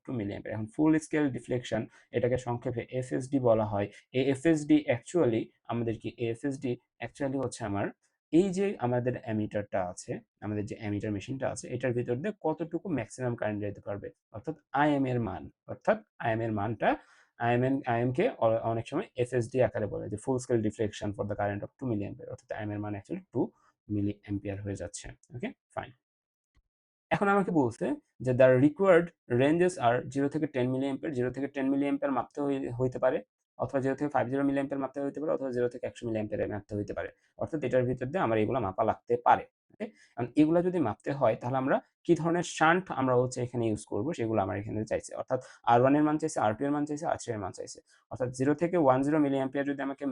2 milliampere. এখন ফুল স্কেল ডিফ্লেকশন এটাকে সংক্ষেপে এফএসডি বলা হয়। এই এফএসডি অ্যাকচুয়ালি আমাদের কি, এফএসডি অ্যাকচুয়ালি হচ্ছে আমার এই যে আমাদের অ্যামিটারটা আছে, আমাদের যে অ্যামিটার মেশিনটা আছে এটার ভিতর দিয়ে কতটুকু ম্যাক্সিমাম কারেন্ট যেতে পারবে, অর্থাৎ আইএম এর মান, অর্থাৎ আইএম এর মানটা আইএম কে অনেক সময় এফএসডি আকারে বলে যে full scale deflection for the current of 2 milliampere, অর্থাৎ আইএম এর মান অ্যাকচুয়ালি 2 মিলি অ্যাম্পিয়ার হয়ে যাচ্ছে। Okay, fine. এখন আমাকে বলছে যে দ্য রিকোয়ার্ড রেঞ্জেস আর 0 থেকে 10 মিলি অ্যাম্পিয়ার, 0 থেকে 10 মিলি অ্যাম্পিয়ার মাপতে হইতে পারে, অথবা 0 থেকে 50 মিলি অ্যাম্পিয়ার মাপতে হইতে পারে, অথবা 0 থেকে 100 মিলি অ্যাম্পিয়ার মাপতে হইতে পারে। অর্থাৎ এটার ভিতর দিয়ে আমার এগুলো মাপা লাগতে পারে। ওকে, কারণ এগুলো যদি মাপতে হয় তাহলে আমরা কি ধরনের শান্ট আমরা হচ্ছে এখানে ইউজ করব সেগুলো আমার এখানে চাইছে। অর্থাৎ আর1 এর মান চাইছে, আর2 এর মান চাইছে, আর3 এর মান চাইছে। অর্থাৎ 0 থেকে 10 মিলি অ্যাম্পিয়ার যদি আমাকে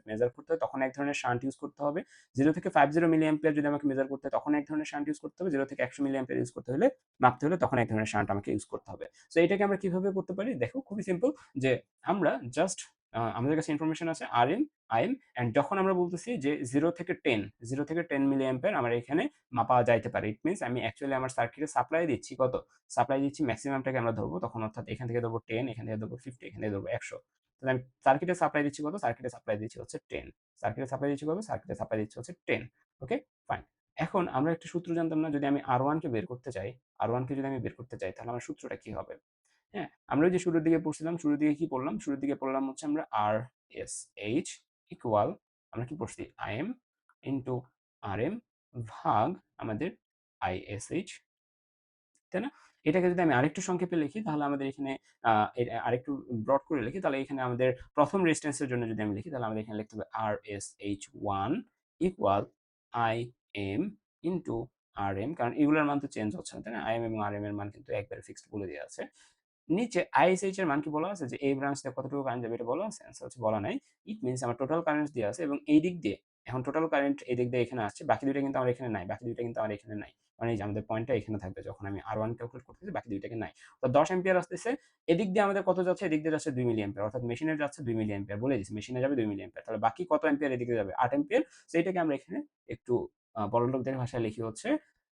মেজার করতে হয় তখন এক ধরনের শান্ট ইউজ করতে হবে। 0 থেকে 50 মিলি অ্যাম্পিয়ার যদি আমাকে মেজার করতে হয় তখন এক ধরনের শান্ট ইউজ করতে হবে। 0 থেকে 100 মিলি অ্যাম্পিয়ার ইউজ করতে হলে, মাপতে হলে তখন এক ধরনের শান্ট আমাকে ইউজ করতে হবে। সো এটাকে আমরা কিভাবে করতে পারি, দেখো খুবই সিম্পল, যে আমরা জাস্ট আমাদের কাছে ইনফরমেশন আছে আরএম, আইএম, এন্ড যখন আমরা বলতেছি যে 0 থেকে 10 মিলি অ্যাম্পিয়ার আমার এখানে মাপা যাইতে পারে, ইট মিনস আমি অ্যাকচুয়ালি আমার সার্কিটে সাপ্লাই দিচ্ছি কত, সাপ্লাই দিচ্ছি ম্যাক্সিমামটাকে আমরা ধরবো তখন, অর্থাৎ এখান থেকে ধরবো 10, এখান থেকে ধরবো 50, এখান থেকে ধরবো 100। তাহলে আমি সার্কিটে সাপ্লাই দিচ্ছি কত, সার্কিটে সাপ্লাই দিচ্ছি হচ্ছে 10, সার্কিটে সাপ্লাই দিচ্ছি কত, সার্কিটে সাপ্লাই দিচ্ছি হচ্ছে 10। ওকে, ফাইন। এখন আমরা একটা সূত্র জানতাম না, যদি আমি আর1 কে বের করতে চাই, আর1 কে যদি আমি বের করতে চাই তাহলে আমার সূত্রটা কি হবে? হ্যাঁ, আমরা ওই যে শুরুর দিকে পড়ছিলাম, শুরুর দিকে কি পড়লাম, শুরুর দিকে পড়লাম হচ্ছে আমরা আর এস এইচ ইকুয়াল, আমরা কি পড়ছি, আইএম ইন্টু আর এম ভাগ আমাদের আইএসএইচ, তাই না? এটাকে যদি আমি আরেকটু সংক্ষেপে লিখি তাহলে আমাদের এখানে আরেকটু ব্রড করে লিখি তাহলে এখানে আমাদের প্রথম রেজিস্ট্যান্সের জন্য যদি আমি লিখি তাহলে আমাদের এখানে লিখতে হবে R S H one equal I M into R M, কারণ এগুলোর মান তো চেঞ্জ হচ্ছে না, তাই না? আই এম এবং আর এম এর মান কিন্তু একবারে ফিক্সড বলে দেওয়া আছে। নিচে আইএসএইচ এর মান কি বলা আছে, যে এই ব্রাঞ্চ দিয়ে কতটুকু কারেন্ট যাবে এটা বলা আছে? অ্যান্সার হচ্ছে বলা নাই। ইট মিনস আমার টোটাল কারেন্ট দেওয়া আছে এবং এই দিক দিয়ে, এখন টোটাল কারেন্ট এই দিক দিয়ে এখানে আসছে, বাকি দুইটা কিন্তু আমার এখানে নাই, বাকি দুইটা কিন্তু আমার এখানে নাই। মানে এই যে আমাদের পয়েন্টটা এখানে থাকবে যখন আমি আর1 ক্যালকুলেট করতেছি, বাকি দুইটাকে নাই। তো 10 অ্যাম্পিয়ার আসতেছে, এদিক দিয়ে আমাদের কত যাচ্ছে, এদিক দিয়ে যাচ্ছে 2 মিলি অ্যাম্পিয়ার, অর্থাৎ মেশিনের যাচ্ছে 2 মিলি অ্যাম্পিয়ার, বলে দিছি মেশিনে যাবে 2 মিলি অ্যাম্পিয়ার, তাহলে বাকি কত অ্যাম্পিয়ার এদিকে যাবে, 8 অ্যাম্পিয়ার। সো এটাকে আমরা এখানে একটু বড়লোকদের ভাষায় লিখি হচ্ছে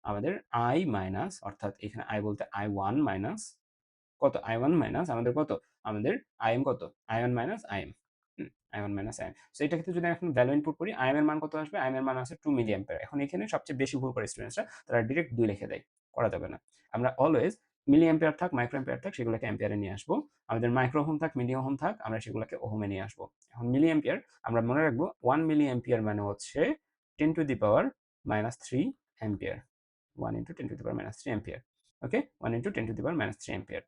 আমাদের আই মাইনাস, অর্থাৎ এখানে আই বলতে i1 মাইনাস কত, i1 মাইনাস আমাদের কত, আমাদের im কত, i1 minus im, i1 minus im। So এটা ক্ষেত্রে যদি এখন ভ্যালু ইনপুট করি, im এর মান কত আসবে, im এর মান আসে 2 মিলি অ্যাম্পিয়ার। এখন এখানে সবচেয়ে বেশি ভুল করে স্টুডেন্টসরা, তারা ডিরেক্ট 2 লিখে দেয়, করা যাবে না। আমরা অলওয়েজ মিলি অ্যাম্পিয়ার থাক, মাইক্রো অ্যাম্পিয়ার থাক, সেগুলোকে অ্যাম্পিয়ারে নিয়ে আসবো। আমাদের মাইক্রো ওহম থাক, মিলি ওহম থাক, আমরা সেগুলোকে ওহমে নিয়ে আসবো। এখন মিলি অ্যাম্পিয়ার আমরা মনে রাখবো 1 মিলি অ্যাম্পিয়ার মানে হচ্ছে 10 to the power minus 3 ampere, 1 into 10 to the power minus 3 ampere. Okay, 1 into 10 to the power minus 3 ampere.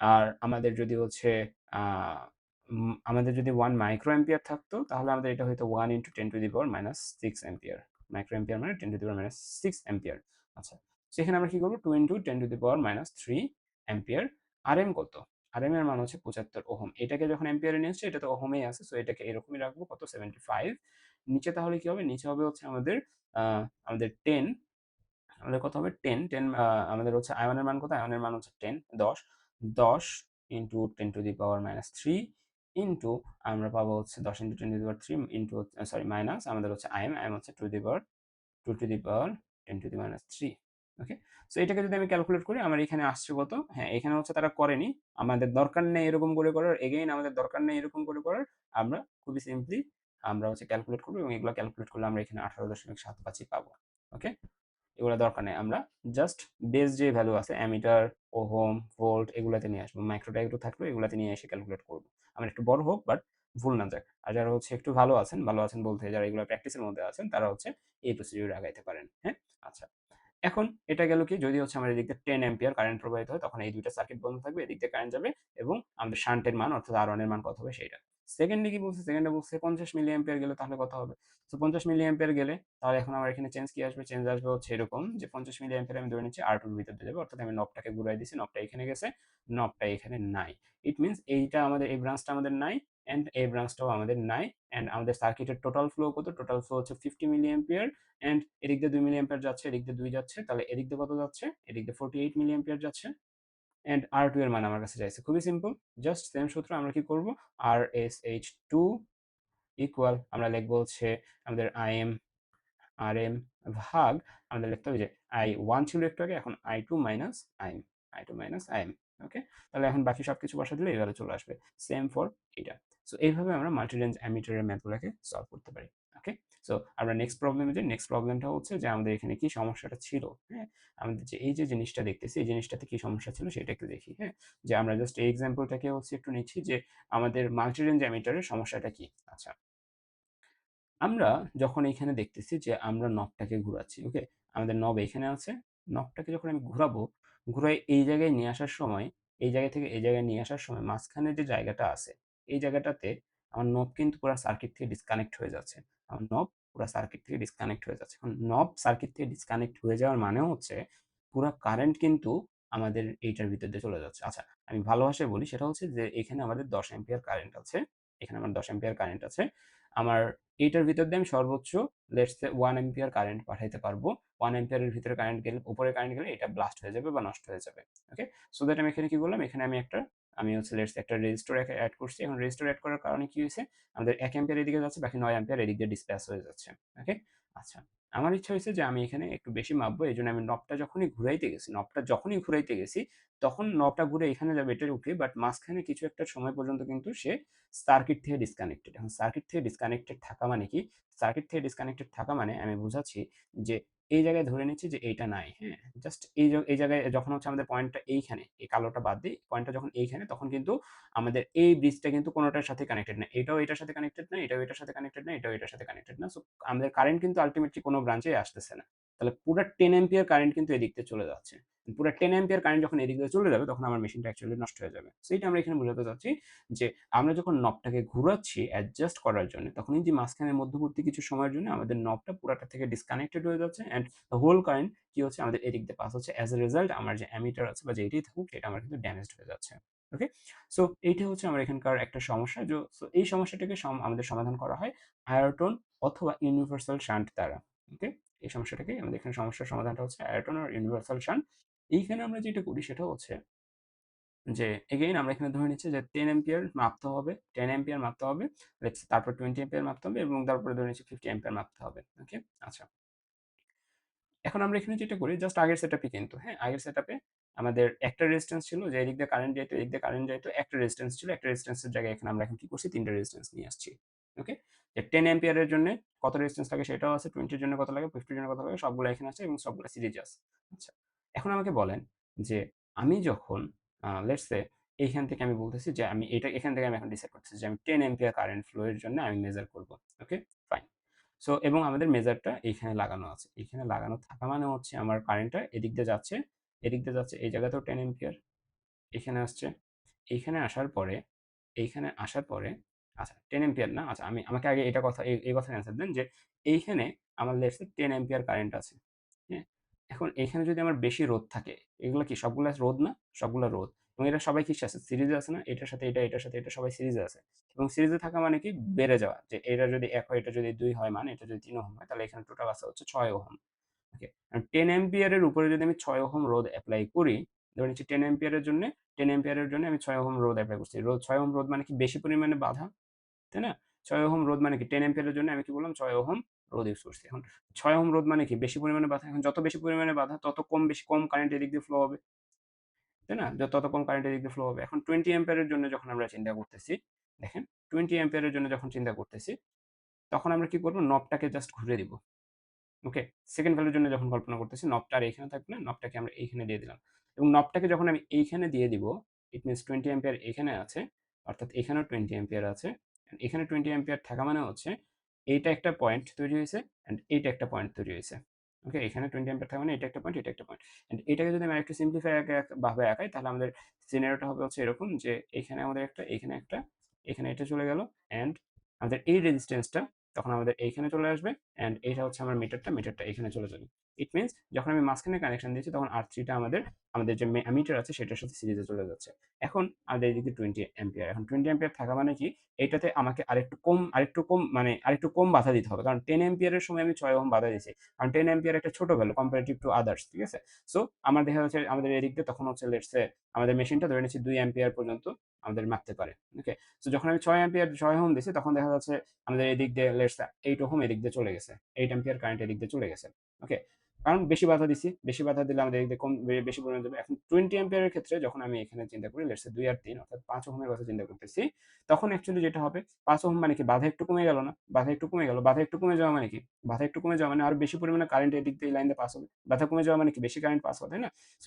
আর আমাদের যদি হচ্ছে আমাদের যদি 1 মাইক্রো অ্যাম্পিয়ার থাকতো তাহলে আমাদের এটা হয়তো 1 into 10 to the power minus 6 ampere. Microampere মানে 10 to the power minus 6 ampere. আচ্ছা, সেখানে আমরা কি করবো, 2 into 10 to the power minus 3 ampere. R M কত, আর এম এর মান হচ্ছে 75 ওহম। এটাকে যখন অ্যাম্পিয়ারে নিয়ে আসছে এটা তো ওহমেই আছে, সো এটাকে এরকমই রাখবো, কত, 75। নিচে তাহলে কি হবে, নিচে হবে হচ্ছে আমাদের আমাদের 10, আমাদের কত হবে 10, আমাদের হচ্ছে আয়নের মান কত, আয়নের মান হচ্ছে 10, 10, 10 into 10 to the power minus 3 into আমরা পাবো হচ্ছে 10 into 10 to the power 3 into sorry minus আমাদের হচ্ছে আইএম হচ্ছে two the power 2 two the power 10 to the minus 3। Okay, so এটাকে যদি আমি ক্যালকুলেট করি আমার এখানে আসছে কত, হ্যাঁ এখানে হচ্ছে তারা করেনি, আমাদের দরকার নেই এরকম করে করার, এগেইন আমাদের দরকার নেই এরকম করে করার, আমরা খুবই সিম্পলি আমরা হচ্ছে ক্যালকুলেট করবো এবং এগুলো ক্যালকুলেট করলে আমরা এখানে 18.75 পাবো। ওকে, এগুলো দরকার নেই, আমরা জাস্ট বেস যে ভ্যালু আছে অ্যামিটার, ওহম, ভোল্ট এগুলাতে নিয়ে আসবো, মাইক্রোটা একটু থাকলো এগুলাতে নিয়ে এসে ক্যালকুলেট করবো। আমার একটু বড় হোক বাট ভুল না যাক। আর যারা হচ্ছে একটু ভালো আছেন বলতে যারা এগুলো প্র্যাকটিসের মধ্যে আছেন তারা হচ্ছে এই প্রসিডিউর আগাইতে পারেন। হ্যাঁ, আচ্ছা, এখন এটা গেল কি, যদি হচ্ছে আমার এদিক দিয়ে 10 অ্যাম্পিয়ার কারেন্ট প্রবাহিত হয় তখন এই দুইটা সার্কিট বন্ধ থাকবে, এদিক দিয়ে কারেন্ট যাবে এবং আমাদের শান্টের মান অর্থাৎ আর এর মান কত হবে সেইটা। সেকেন্ডে কি বলছে, সেকেন্ডে বলছে 50 মিলি অ্যাম্পিয়ার গেলে তাহলে কত হবে। তো 50 মিলি অ্যাম্পিয়ার গেলে তাহলে এখন আমার এখানে চেঞ্জ কি আসবে, চেঞ্জ আসবে হচ্ছে এরকম যে 50 মিলি অ্যাম্পিয়ার আমি ধরে নিচ্ছি আর2 এর ভিতর দিয়ে যাবে, অর্থাৎ আমি নবটাকে ঘুরাই দিছি, নবটা এখানে গেছে, নবটা এখানে নাই। ইট মিনস এইটা আমাদের এই ব্রাঞ্চটা আমাদের নাই এন্ড এই ব্রাঞ্চটাও আমাদের নাই। এন্ড আমাদের সার্কিটের টোটাল ফ্লো কত, টোটাল ফ্লো হচ্ছে 50 মিলি অ্যাম্পিয়ার এন্ড এদিক দিয়ে 2 মিলি অ্যাম্পিয়ার যাচ্ছে, এদিক দিয়ে 2 যাচ্ছে, তাহলে এদিক দিয়ে কত যাচ্ছে, এদিক দিয়ে 48 মিলি অ্যাম্পিয়ার যাচ্ছে। অ্যান্ড R2 এর মান আমার কাছে চাইছে। খুবই সিম্পল, জাস্ট সেম সূত্র। আমরা কি করব, RSH2 ইকুয়াল আমরা লিখবো হচ্ছে আমাদের IM RM ভাগ আমাদের লিখতে হবে যে I1 ছিল একটু আগে, এখন I2 minus IM, I2 minus IM। ওকে, তাহলে এখন বাকি সবকিছু বসা দিলে এভাবে চলে আসবে। সেম ফর এটা। সো এইভাবে আমরা মাল্টি রেঞ্জ অ্যামিটারের ম্যাথগুলোকে সলভ করতে পারি। ওকে, সো আমরা নেক্সট প্রবলেমে যাই। নেক্সট প্রবলেমটা হচ্ছে যে আমাদের এখানে কি সমস্যাটা ছিল। হ্যাঁ, আমাদের যে এই যে জিনিসটা দেখতেছি, এই জিনিসটাতে কি সমস্যা ছিল সেটা একটু দেখি। হ্যাঁ, যে আমরা জাস্ট এই এক্সাম্পলটাকে হচ্ছে একটু নিচ্ছি যে আমাদের মাল্টি রেঞ্জ অ্যামিটারের সমস্যাটা কি। আচ্ছা, আমরা যখন এখানে দেখতেছি যে আমরা নবটাকে ঘুরাচ্ছি, ওকে? আমাদের নব এখানে আছে। নবটাকে যখন আমি ঘুরাবো, ঘুরাই এই জায়গায় নিয়ে আসার সময়, এই জায়গা থেকে এই জায়গায় নিয়ে আসার সময় মাঝখানে যে জায়গাটা আছে, এই জায়গাটাতে আমার নব কিন্তু পুরা সার্কিট থেকে ডিসকানেক্ট হয়ে যাচ্ছে। আমার নব পুরা সার্কিট থেকে ডিসকানেক্ট হয়ে যাচ্ছে। এখন নব সার্কিট থেকে ডিসকানেক্ট হয়ে যাওয়ার মানে হচ্ছে পুরা কারেন্ট কিন্তু আমাদের এইটার ভিতর দিয়ে চলে যাচ্ছে। আচ্ছা, আমি ভালো ভাষায় বলি, সেটা হচ্ছে যে এখানে আমাদের 10 অ্যাম্পিয়ার কারেন্ট আছে। এখানে আমার 10 অ্যাম্পিয়ার কারেন্ট আছে। আমার এইটার ভিতর দিয়ে আমি সর্বোচ্চ লেটস সে 1 অ্যাম্পিয়ার কারেন্ট পাঠাইতে পারবো। 1 অ্যাম্পিয়ারের ভিতরে কারেন্ট গেলে, উপরে কারেন্ট গেলে এটা ব্লাস্ট হয়ে যাবে বা নষ্ট হয়ে যাবে। ওকে? সো দ্যাট আমি এখানে কি করলাম? এখানে আমি হচ্ছে লেটস সে একটা রেজিস্টর এড করছি। এখন রেজিস্টর এড করার কারণে কি হইছে? আমাদের 1 অ্যাম্পিয়ার এদিকে যাচ্ছে, বাকি 9 অ্যাম্পিয়ার এদিক দিয়ে ডিসপ্লেস হয়ে যাচ্ছে। ওকে? আচ্ছা। আমার ইচ্ছা হইছে যে আমি এখানে একটু বেশি মাপবো। এজন্য আমি নবটা যখনই ঘুরাইতে গেছি, তখন নবটা ঘুরে এখানে যাবে, এটা ওকে। বাট মাঝখানে কিছু একটা সময় পর্যন্ত কিন্তু সে সার্কিট থেকে ডিসকানেক্টেড। এখন সার্কিট থেকে ডিসকানেক্টেড থাকা মানে কি? সার্কিট থেকে ডিসকানেক্টেড থাকা মানে আমি বুঝাচ্ছি যে এই জায়গায় ধরে নিচ্ছি যে এইটা নাই। হ্যাঁ, জাস্ট এই জায়গায় যখন হচ্ছে আমাদের পয়েন্টটা এইখানে, এই কালোটা বাদ দিই, পয়েন্টটা যখন এইখানে, তখন কিন্তু আমাদের এই ব্রিজটা কিন্তু কোনোটার সাথে কানেক্টেড না। এটাও এটার সাথে কানেক্টেড না, এটাও এটার সাথে কানেক্টেড না, এটাও এটার সাথে কানেক্টেড না। সো আমাদের কারেন্ট কিন্তু আলটিমেটলি কোনো ব্রাঞ্চে আসতেছে না। তাহলে পুরা 10 অ্যাম্পিয়ার কারেন্ট কিন্তু এদিক দিয়ে চলে যাচ্ছে। পুরা 10 অ্যাম্পিয়ার কারেন্ট যখন এদিক দিয়ে চলে যাবে, তখন আমার মেশিনটা অ্যাকচুয়ালি নষ্ট হয়ে যাবে। সো এইটা আমরা এখানে বোঝাতে চাচ্ছি যে আমরা যখন নবটাকে ঘুরাচ্ছি অ্যাডজাস্ট করার জন্য, তখনই যে মাঝখানে মধ্যবর্তী কিছু সময়ের জন্য আমাদের নবটা পুরাটা থেকে ডিসকানেক্টেড হয়ে যাচ্ছে, অ্যান্ড দ্য হোল কারেন্ট কি হচ্ছে আমাদের এদিক দিয়ে পাস হচ্ছে। অ্যাজ এ রেজাল্ট আমার যে অ্যামিটার আছে বা যেটাই থাকুক, সেটা আমার কিন্তু ড্যামেজড হয়ে যাচ্ছে। ওকে, সো এইটা হচ্ছে আমার এখানকার একটা সমস্যা। সো এই সমস্যাটাকে আমাদের সমাধান করা হয় আয়রটন অথবা ইউনিভার্সাল শান্ট দ্বারা। ওকে, এই সমস্যাটাকে আমাদের এখানে সমস্যার সমাধানটা হচ্ছে আয়রটন আর ইউনিভার্সাল শান্ট। এইখানে আমরা যেটা করি সেটা হচ্ছে যে এগেইন আমরা এখানে ধরে নিচ্ছি যে 10 অ্যাম্পিয়ার মাপতে হবে, 10 অ্যাম্পিয়ার মাপতে হবে, তারপর 20 অ্যাম্পিয়ার মাপতে হবে, এবং তারপরে ধরে নিচ্ছি 50 অ্যাম্পিয়ার মাপতে হবে। ওকে, আচ্ছা। এখন আমরা এখানে যেটা করি, জাস্ট আগের সেটআপই কিন্তু, হ্যাঁ, আগের সেটআপে আমাদের একটা রেজিস্ট্যান্স ছিল যে এদিক দিয়ে কারেন্ট যেত, এদিক দিয়ে কারেন্ট যাইতো, একটা রেজিস্ট্যান্স ছিল। একটা রেজিস্ট্যান্সের জায়গায় এখানে আমরা এখন কি করছি, তিনটা রেজিস্ট্যান্স নিয়ে আসছি। ওকে, যে 10 অ্যাম্পিয়ারের জন্য কত রেজিস্ট্যান্স লাগে সেটাও আছে, 20 এর জন্য কত লাগে, 50 এর জন্য কত লাগে, সবগুলো এখানে আছে এবং সবগুলো সিরিজে আছে। আচ্ছা, এখন আমাকে বলেন যে আমি যখন লেটস সে এইখান থেকে আমি বলতেছি যে আমি এটা এখান থেকে আমি এখন ডিসাইড করতেছি যে আমি 10 অ্যাম্পিয়ার কারেন্ট ফ্লো এর জন্য আমি মেজার করব। ওকে, ফাইন। সো এবং আমাদের মেজারটা এইখানে লাগানো আছে। এইখানে লাগানো থাকা মানে হচ্ছে আমার কারেন্টটা এদিক দিয়ে যাচ্ছে, এদিক দিয়ে যাচ্ছে, এই জায়গাতেও 10 অ্যাম্পিয়ার, এখানে আসছে। এইখানে আসার পরে, এইখানে আসার পরে, আচ্ছা 10 অ্যাম্পিয়ার না, আচ্ছা আমাকে আগে এটা কথা এই কথার অ্যান্সার দেন যে এইখানে আমার লেটস সে 10 অ্যাম্পিয়ার কারেন্ট আছে। হ্যাঁ? এখন এখানে যদি আমার বেশি রোধ থাকে, এগুলো কি সবগুলা রোধ না? সবগুলা রোধ। এবং এরা সবাই কিসে আছে? সিরিজে আছে না? এটার সাথে এটা, এটার সাথে এটা, সবাই সিরিজে আছে। এবং সিরিজে থাকা মানে কি? বেড়ে যাওয়া। যে এটা যদি ১ হয়, এটা যদি ২ হয় মান, এটা যদি ৩ ওহম হয়, তাহলে এখানে টোটাল আছে হচ্ছে ৬ ওহম। ওকে। 10 অ্যাম্পিয়ারের উপরে যদি আমি ৬ ওহম রোধ এপ্লাই করি, ধরে নিচ্ছি 10 অ্যাম্পিয়ারের জন্যে, 10 অ্যাম্পিয়ারের জন্য আমি ৬ ওহম রোধ এপ্লাই করছি। ৬ ওহম রোধ মানে কি? বেশি পরিমাণে বাধা, তাই না? ৬ ওহম রোধ মানে কি? 10 অ্যাম্পিয়ারের জন্য আমি কি বললাম? ৬ ওহম রোধ ইউজ করছি। এখন ৬ ওহম রোধ মানে কি? বেশি পরিমাণে বাধা। এখন যত বেশি পরিমাণে বাধা, তত কম কারেন্ট এদিক দিয়ে ফ্লো হবে, তাই না? তত কম কারেন্ট এদিক দিয়ে ফ্লো হবে। এখন 20 অ্যাম্পিয়ারের জন্য যখন আমরা চিন্তা করতেছি, দেখেন 20 অ্যাম্পিয়ারের জন্য যখন চিন্তা করতেছি, তখন আমরা কি করব? নবটাকে জাস্ট ঘুরিয়ে দিব। ওকে? সেকেন্ড ভ্যালুর জন্য যখন কল্পনা করতেছি, নবটা আর এইখানে থাকবে না, নবটাকে আমরা এইখানে দিয়ে দিলাম। এবং নবটাকে যখন আমি এইখানে দিয়ে দিব, ইট মিনস 20 অ্যাম্পিয়ার এখানে আছে, অর্থাৎ এখানেও 20 অ্যাম্পিয়ার আছে। এখানে 20 অ্যাম্পিয়ার থাকা মানে হচ্ছে এইটা একটা পয়েন্ট তৈরি হইছে, অ্যান্ড এইটা একটা পয়েন্ট তৈরি হইছে। ওকে? এখানে 20 অ্যাম্পিয়ার থাকা মানে এটা একটা পয়েন্ট, এটা একটা পয়েন্ট। অ্যান্ড এটাকে যদি আমি আরেকটু সিম্পলিফাই ভাবে আঁকাই, তাহলে আমাদের সিনারিওটা হবে হচ্ছে এরকম যে এইখানে আমাদের একটা, এইখানে একটা, এখানে এটা চলে গেল, অ্যান্ড আমাদের এই রেজিস্ট্যান্সটা তখন আমাদের এইখানে চলে আসবে, অ্যান্ড এইটা হচ্ছে আমার মিটারটা এখানে চলে যাবে। ইট মিনস যখন আমি মাঝখানে কানেকশন দিয়েছি তখন R3টা আমাদের যে অ্যামিটার আছে সেটার সাথে সিরিজে চলে যাচ্ছে। এখন আমাদের এদিকে 20 অ্যাম্পিয়ার, এখন 20 অ্যাম্পিয়ার থাকা মানে কি, এইটাতে আমাকে আরেকটু কম মানে আরেকটু কম বাধা দিতে হবে, কারণ 10 অ্যাম্পিয়ারের সময় আমি 6 ওহম বাধা দিয়েছি, কারণ 10 অ্যাম্পিয়ার একটা ছোট ভ্যালু কম্পারেটিভ টু আদার্স, ঠিক আছে। সো আমার দেখা যাচ্ছে আমাদের এদিক দিয়ে তখন হচ্ছে লেটসে আমাদের মেশিনটা ধরে নিচ্ছি 2 অ্যাম্পিয়ার পর্যন্ত আমাদের মাপতে পারে। ওকে, সো যখন আমি 6 ওহম দিয়েছি তখন দেখা যাচ্ছে আমাদের এদিক দিয়ে লেটস 8 ওহম এদিক দিয়ে চলে গেছে, 8 অ্যাম্পিয়ার কারেন্ট এদিক দিয়ে চলে গেছে। ওকে, কারণ বেশি বাধা দিছি, বেশি বাধা দিলে আমাদের এদিক দিয়ে কম বেশি পরিমাণ যাবে। এখন 20 অ্যাম্পিয়ারের ক্ষেত্রে যখন আমি এখানে চিন্তা করি লেটস 2 আর 3 অর্থাৎ 5 ওহমের কথা চিন্তা করতেছি, তখন অ্যাকচুয়ালি যেটা হবে 5 ওহম মানে কি, বাধা একটু কমে গেল না, বাধা একটু কমে গেল, বাধা একটু কমে যাওয়া মানে কি, বাধা একটু কমে যাওয়া মানে আরো বেশি পরিমাণে কারেন্ট এদিক দিয়ে এই লাইন দিয়ে পাস হবে। বাধা কমে যাওয়া মানে কি, বেশি কারেন্ট পাস হবে, তাই না? সো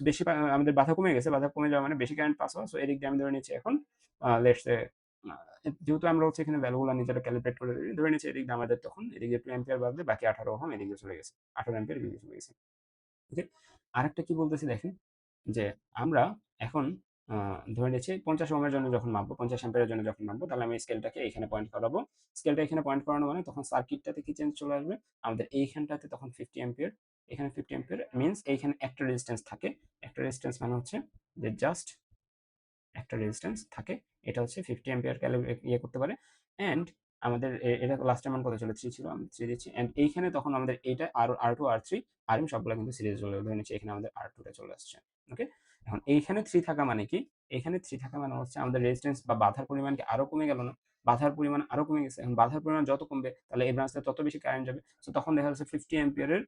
আমাদের বাধা কমে গেছে, বাধা কমে যাওয়া মানে বেশি কারেন্ট পাস হওয়া। সো এদিক দিয়ে আমি ধরে নিচ্ছি এখন লেটস যেহেতু আমরা হচ্ছে এখানে ভ্যালুগুলো নিজেরা ক্যালিব্রেট করে ধরে নিচ্ছি, এদিক দিয়ে আমাদের তখন এদিক দিয়ে 2 অ্যাম্পিয়ার বাদে বাকি 18 ওহম এদিকে চলে গেছে, 18 অ্যাম্পিয়ার এদিকে চলে গেছে। ওকে, আরেকটা কি বলতেছি দেখেন, যে আমরা এখন ধরে নিচ্ছি 50 ওহমের জন্য যখন মাপবো, 50 অ্যাম্পিয়ারের জন্য যখন মাপবো, তাহলে আমি স্কেলটাকে এখানে পয়েন্ট করাবো। স্কেলটা এখানে পয়েন্ট করানো মানে তখন সার্কিটটাতে কি চেঞ্জ চলে আসবে, আমাদের এইখানটাতে তখন 50 অ্যাম্পিয়ার, এখানে 50 অ্যাম্পিয়ার মিনস এইখানে একটা রেজিস্ট্যান্স থাকে। একটা রেজিস্ট্যান্স মানে হচ্ছে যে জাস্ট একটা রেজিস্ট্যান্স থাকে, এটা হচ্ছে 50 অ্যাম্পিয়ার ইয়ে করতে পারে। অ্যান্ড আমাদের এটা লাস্টের মান কত ছিল, 3 ছিল, আমি 3 দিচ্ছি। অ্যান্ড এইখানে তখন আমাদের এটা আর R2 R3 RM সবগুলো কিন্তু সিরিজে চলে ধরে নিচ্ছি, এখানে আমাদের R2টা চলে আসছে। ওকে, এখন এইখানে 3 থাকা মানে কি, এখানে 3 থাকা মানে হচ্ছে আমাদের রেজিস্ট্যান্স বা বাধার পরিমাণ কি আরো কমে গেল না, বাধার পরিমাণ আরো কমে গেছে। এখন বাধার পরিমাণ যত কমবে তাহলে এই ব্রাঞ্চে তত বেশি কারেন্ট যাবে। সো তখন দেখা যাচ্ছে 50 অ্যাম্পিয়ারের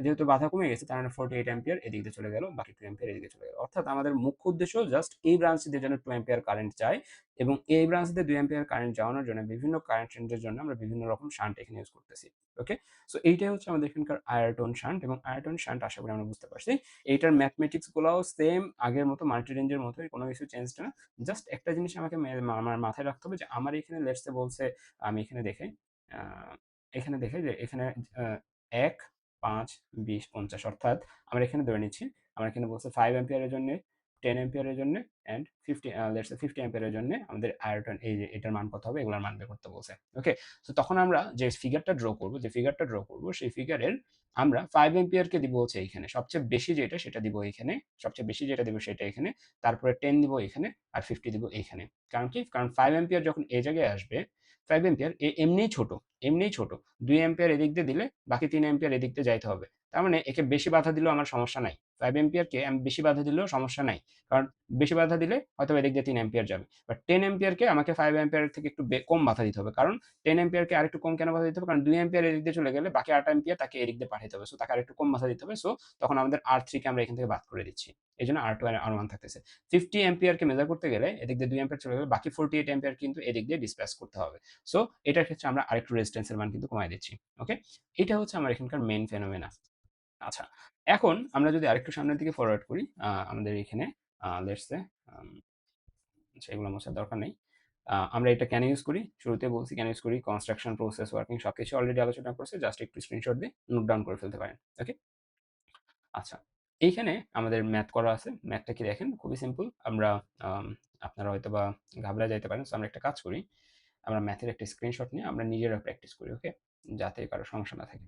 যেহেতু বাধা কমে গেছে তার মানে 48 অ্যাম্পিয়ার এদিক দিয়ে চলে গেল, বাকি 2 অ্যাম্পিয়ার এদিকে চলে গেল। অর্থাৎ আমাদের মুখ্য উদ্দেশ্য জাস্ট এই ব্রাঞ্চ দিয়ে যেন 2 অ্যাম্পিয়ার কারেন্ট যায়, এবং এই ব্রাঞ্চ দিয়ে 2 অ্যাম্পিয়ার কারেন্ট যাওয়ানোর জন্য বিভিন্ন কারেন্ট রেঞ্জের জন্য আমরা বিভিন্ন রকম শান্ট এখানে ইউজ করতেছি। ওকে, সো এইটাই হচ্ছে আমাদের এখানকার আয়ারটন শান্ট, এবং আয়ারটন শান্ট আশা করি আমরা বুঝতে পারছি। এইটার ম্যাথমেটিক্স গুলাও সেম আগের মতো, মাল্টি রেঞ্জের মতোই, কোনো কিছু চেঞ্জ না। জাস্ট একটা জিনিস আমাকে আমার মাথায় রাখতে হবে যে আমার এখানে লেটসে বলছে, আমি এখানে দেখে এখানে দেখে যে এখানে 1, 5, 20, 50 অর্থাৎ আমরা এখানে ধরে নিচ্ছি, আমরা এখানে বলছে 5 অ্যাম্পিয়ারের জন্য, 10 অ্যাম্পিয়ারের জন্য অ্যান্ড 50 অ্যাম্পিয়ারের জন্য আমাদের আয়রন এই যে এটার মান কত হবে এগুলোর মান বের করতে বলছে। ওকে, তো তখন আমরা যে ফিগারটা ড্র করব সেই ফিগারের আমরা 5 অ্যাম্পিয়ারকে দিব হচ্ছে এইখানে, সবচেয়ে বেশি যেটা সেটা দিব এইখানে, সবচেয়ে বেশি যেটা দিব সেটা এখানে, তারপরে 10 দিব এখানে, আর 50 দিব এইখানে। কারণ কি, কারণ 5 অ্যাম্পিয়ার যখন এই জায়গায় আসবে, 5 অ্যাম্পিয়ার এমনিই ছোট, এমনিই ছোট, 2 অ্যাম্পিয়ার এদিক দিয়ে দিলে বাকি 3 অ্যাম্পিয়ার এদিক দিয়ে যাইতে হবে। তার মানে একে বেশি বাধা দিলেও আমার সমস্যা নাই, 5 অ্যাম্পিয়ারকে আমি বেশি বাধা দিলেও সমস্যা নাই, কারণ বেশি বাধা দিলে হয়তো এদিক দিয়ে 3 অ্যাম্পিয়ার যাবে। বাট 10 অ্যাম্পিয়ারকে আমাকে 5 অ্যাম্পিয়ারের থেকে একটু কম বাধা দিতে হবে, কারণ 10 অ্যাম্পিয়ারকে আরেকটু কম কেন বাধা দিতে হবে, কারণ 2 অ্যাম্পিয়ার এদিক দিয়ে চলে গেলে বাকি 8 অ্যাম্পিয়ার তাকে এদিক দিয়ে পাঠাতে হবে, সো তাকে আরেকটু কম বাধা দিতে হবে। সো তখন আমাদের R3কে আমরা এখান থেকে বাদ করে দিচ্ছি, এই জন্য R2 আর R1 থাকতেছে। 50 অ্যাম্পিয়ারকে মেজার করতে গেলে এদিক দিয়ে 2 অ্যাম্পিয়ার চলে গেলে বাকি 48 অ্যাম্পিয়ার কিন্তু এদিক দিয়ে ডিসপ্লেস করতে হবে। সো এটার ক্ষেত্রে আমরা আরেকটু রেজিস্ট্যান্সের মান কিন্তু কমাই দিচ্ছি। ওকে, এটা হচ্ছে আমার এখানকার মেইন ফেনোমেনা। আচ্ছা, এখন আমরা যদি আরেকটু সামনের দিকে ফরওয়ার্ড করি, আমাদের এখানে লেটস সে আচ্ছা এগুলো মোছার দরকার নেই। আমরা এটা কেন ইউজ করি, শুরুতে বলছি কেন ইউজ করি, কনস্ট্রাকশন, প্রসেস, ওয়ার্কিং সবকিছু অলরেডি আলোচনা করছে, জাস্ট একটু স্ক্রিনশট দিয়ে নোট ডাউন করে ফেলতে পারেন। ওকে, আচ্ছা, এইখানে আমাদের ম্যাথ করা আছে, ম্যাথটা কি দেখেন খুবই সিম্পল। আমরা আপনারা হয়তো বা ঘাবড়ে যাইতে পারেন, সো আমরা একটা কাজ করি, আমরা ম্যাথের একটা স্ক্রিনশট নিয়ে আমরা নিজেরা প্র্যাকটিস করি। ওকে, যাতে কারো সমস্যা না থাকে।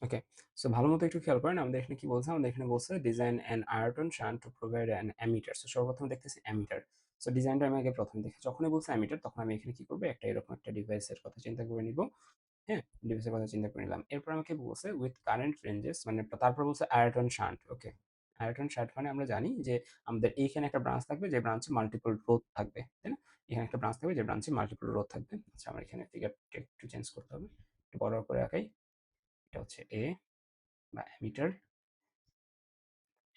ওকে, সো ভালো মতো একটু খেয়াল করেন, আমাদের এখানে কি বলছে, আমাদের এখানে বলছে design an iron shunt to provide an ammeter. So সর্বপ্রথম দেখতেছি অ্যামিটার। সো ডিজাইনটা আমি আগে প্রথমে দেখি, যখনই বলছে অ্যামিটার তখন আমি এখানে কি করবো, একটা এরকম একটা ডিভাইসের কথা চিন্তা করে নিব। হ্যাঁ, ডিভাইসের কথা চিন্তা করে নিলাম। এরপর আমাকে বলছে উইথ কারেন্ট রেঞ্জেস, মানে তারপর বলছে আয়রন শান্ট। ওকে, আয়রন শান্ট মানে আমরা জানি যে আমাদের এইখানে একটা ব্রাঞ্চ থাকবে যে ব্রাঞ্চে মাল্টিপল রোধ থাকবে, তাই না? এখানে একটা ব্রাঞ্চ থাকবে যে ব্রাঞ্চে মাল্টিপল রোধ থাকবে। আচ্ছা, আমার এখানে ফিগারটা একটু চেঞ্জ করতে হবে, একটু বড় করে আঁকাই। এটা হচ্ছে এ বা অ্যামিটার,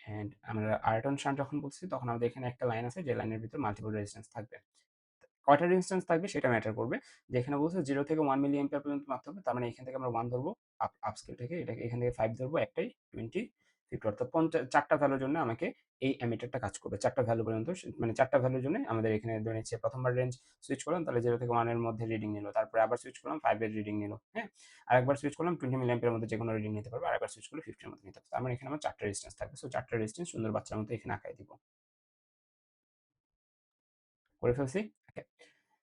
অ্যান্ড আমরা আয়রন শান্ট যখন বলছি তখন আমাদের এখানে একটা লাইন আছে যে লাইনের ভিতর মাল্টিপল রেজিস্ট্যান্স থাকবে। কয়টা রেজিস্ট্যান্স থাকবে সেটা ম্যাটার করবে। যেখানে বলছে 0 থেকে 1 মিলি অ্যাম্পিয়ার পর্যন্ত মাপতে হবে, তার মানে এখান থেকে আমরা 1 ধরবো, আপ স্কেল থেকে এটাকে এখান থেকে 5 ধরবো, একটাই 20, 50 অর্থাৎ 4টা ভ্যালুর জন্য আমাকে এই অ্যামিটারটা কাজ করবে। 4টা ভ্যালু পর্যন্ত মানে 4টা ভ্যালুর জন্য আমাদের এখানে ধরে নিচ্ছে প্রথমবার রেঞ্জ সুইচ করলাম তাহলে 0 থেকে 1 এর মধ্যে রিডিং নিল, তারপরে আবার সুইচ করলাম 5 এর রিডিং নিল, হ্যাঁ, আরেকবার সুইচ করলাম 20 মিলি অ্যাম্পিয়ারের মধ্যে যেকোনো রিডিং নিতে পারবে, আরেকবার সুইচ করলে 50 এর মধ্যে নিতে পারবে। তার মানে এখানে আমার 4টা রেজিস্ট্যান্স থাকবে। সো 4টা রেজিস্ট্যান্স সুন্দর বাচ্চার মতো এখানে আঁকাই দিব, করে ফেলছি। ওকে,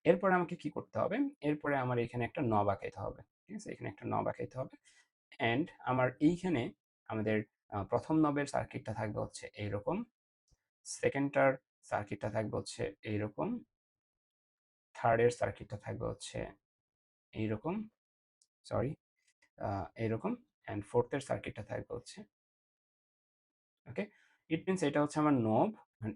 এরপরে আমাকে কি করতে হবে, এরপরে আমার এখানে একটা নব আঁকাইতে হবে। ঠিক আছে, এখানে একটা নব আঁকাইতে হবে। অ্যান্ড আমার এইখানে আমাদের প্রথম নবের সার্কিটটা থাকবে হচ্ছে এইরকম, সেকেন্ডটার সার্কিটটা থাকবে হচ্ছে এইরকম, থার্ডের সার্কিটটা থাকবে হচ্ছে এইরকম, সরি এইরকম, অ্যান্ড ফোর্থের সার্কিটটা থাকবে হচ্ছে ওকে। ইট মিনস এটা হচ্ছে আমার নোব,